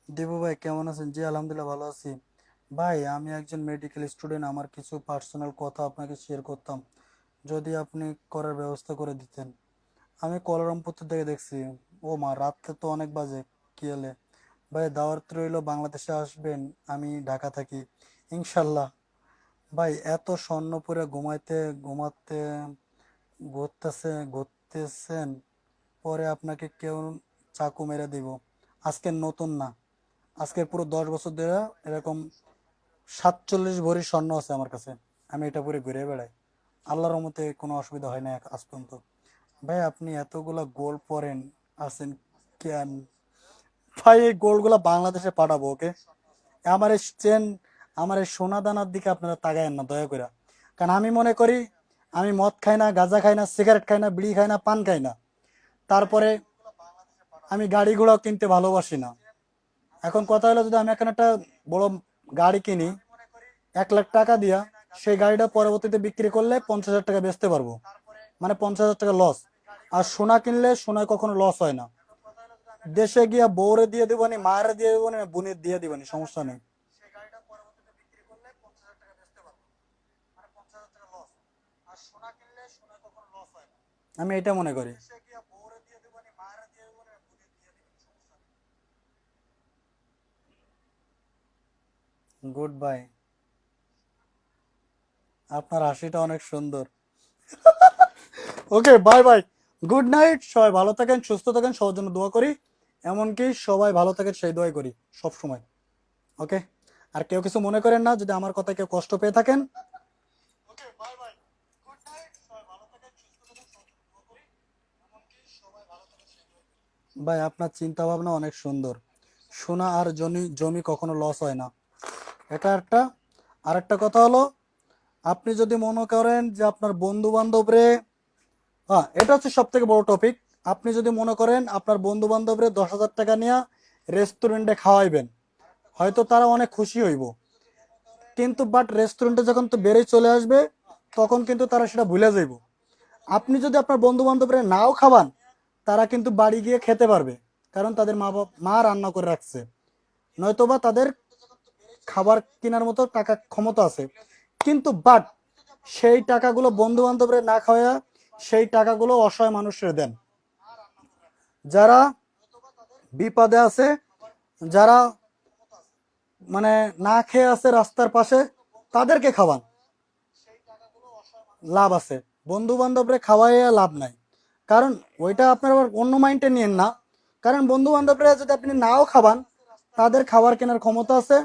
দেবু ভাই কেমন আছেন? জি আলহামদুলিল্লাহ ভালো আছি। ভাই আমি একজন মেডিকেল স্টুডেন্ট, আমার কিছু পার্সোনাল কথা আপনাকে শেয়ার করতাম, যদি আপনি করার ব্যবস্থা করে দিতেন। আমি কলারামপুর থেকে দেখছি। ও মা, রাত্রে তো অনেক বাজে। কি হলে? ভাই দাওয়াত রইলো, বাংলাদেশে আসবেন, আমি ঢাকা থাকি ইনশাল্লাহ। ভাই এত স্বর্ণ পরে ঘুমাতে ঘুরতেছেন, পরে আপনাকে কেউ চাকু মেরে দিব। আজকের নতুন না, আজকের পুরো 10 বছর ধরে এরকম 47 ভরি স্বর্ণ আছে আমার কাছে, আমি এটা পরে ঘুরে বেড়াই। আল্লাহর রহমতে কোনো অসুবিধা হয় না আজ পর্যন্ত। ভাই আপনি এতগুলা গোল্ড পরেন আছেন কেন? ভাই এই গোল্ডগুলা বাংলাদেশে পাঠাবো, ওকে? আমার এই চেন, আমার এই সোনা দানার দিকে আপনারা তাকায়েন না দয়া করে। কারণ আমি মনে করি আমি মদ খাই না, গাঁজা খাই না, সিগারেট খাই না, বিড়ি খাই না, পান খাই না, তারপরে আমি গাড়ি ঘোড়াও কিনতে ভালোবাসি না। এখন কথা হলো, যদি আমি এখন একটা বড় গাড়ি কিনি 1 লাখ টাকা দিয়া, সেই গাড়িটা পরবর্তীতে বিক্রি করলে 50,000 টাকা বেচতে পারবো, মানে 50,000 টাকা লস। আর সোনা কিনলে সোনায় কখনো লস হয় না। দেশে গিয়া বউরে দিয়ে দিবানি, মায়ের দিয়ে দিবানি, বোনের দিয়ে দিবানি, সমস্যা নেই। আমি এটা মনে করি। Good bye. আপনার হাসিটা অনেক সুন্দর। ওকে, বাই বাই, গুড নাইট, সবাই ভালো থাকেন, সুস্থ থাকেন, সবার জন্য দোয়া করি, এমনকি সবাই ভালো থাকেন সেই দোয়াই করি সব সময়। ওকে, আর কেউ কিছু মনে করেন না যদি আমার কথা কেউ কষ্ট পেয়ে থাকেন। ভাই আপনার চিন্তা ভাবনা অনেক সুন্দর, সোনা আর জমি জমি কখনো লস হয় না, এটা একটা। আর একটা কথা হলো, আপনি যদি মনে করেন যে আপনার বন্ধু বান্ধবরে, হ্যাঁ এটা হচ্ছে সব থেকে বড় টপিক, আপনি যদি মনে করেন আপনার বন্ধু বান্ধবরে 10,000 টাকা নিয়ে রেস্টুরেন্টে খাওয়াইবেন, হয়তো তারা অনেক খুশি হইব, কিন্তু বাট রেস্টুরেন্টে যখন তো বেড়ে চলে আসবে, তখন কিন্তু তারা সেটা ভুলে যাইব। আপনি যদি আপনার বন্ধু বান্ধবরা নাও খাওয়ান, তারা কিন্তু বাড়ি গিয়ে খেতে পারবে, কারণ তাদের মা রান্না করে রাখছে, নয়তোবা তাদের খাবার কেনার মতো টাকা ক্ষমতা আছে। কিন্তু বাট সেই টাকাগুলো বন্ধু বান্ধবরা না খাওয়া, সেই টাকাগুলো অসহায় মানুষের দেন, যারা বিপদে আছে, যারা মানে না খেয়ে আছে রাস্তার পাশে, তাদেরকে খাওয়ান, লাভ আছে। বন্ধু বান্ধবরে খাওয়াইয়া লাভ নাই, কারণ ওইটা আপনার আবার অন্য মাইন্ডে নিয়েন না, কারণ বন্ধু বান্ধবরা যদি আপনি নাও খাওয়ান, তাদের খাবার কেনার ক্ষমতা আছে,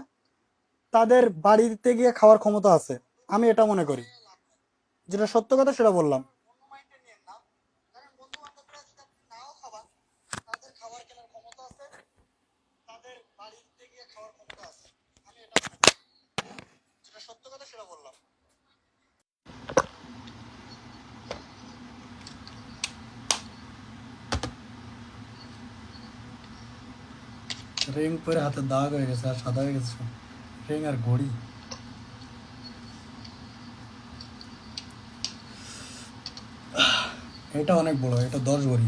তাদের বাড়িতে গিয়ে খাওয়ার ক্ষমতা আছে, আমি এটা মনে করি, যেটা সত্য কথা সেটা বললাম। রিং পরে হাতে দাগ হয়ে গেছে আর সাদা হয়ে গেছে, রিং আর ঘড়ি। এটা অনেক বড়, এটা 10 ভরি।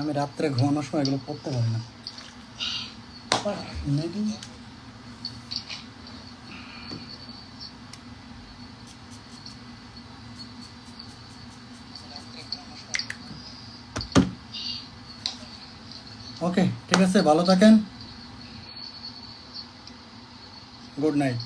আমি রাত্রে ঘুমানোর সময় এগুলো পড়তে পারি না। Maybe ওকে, ঠিক আছে, ভালো থাকেন, গুড নাইট।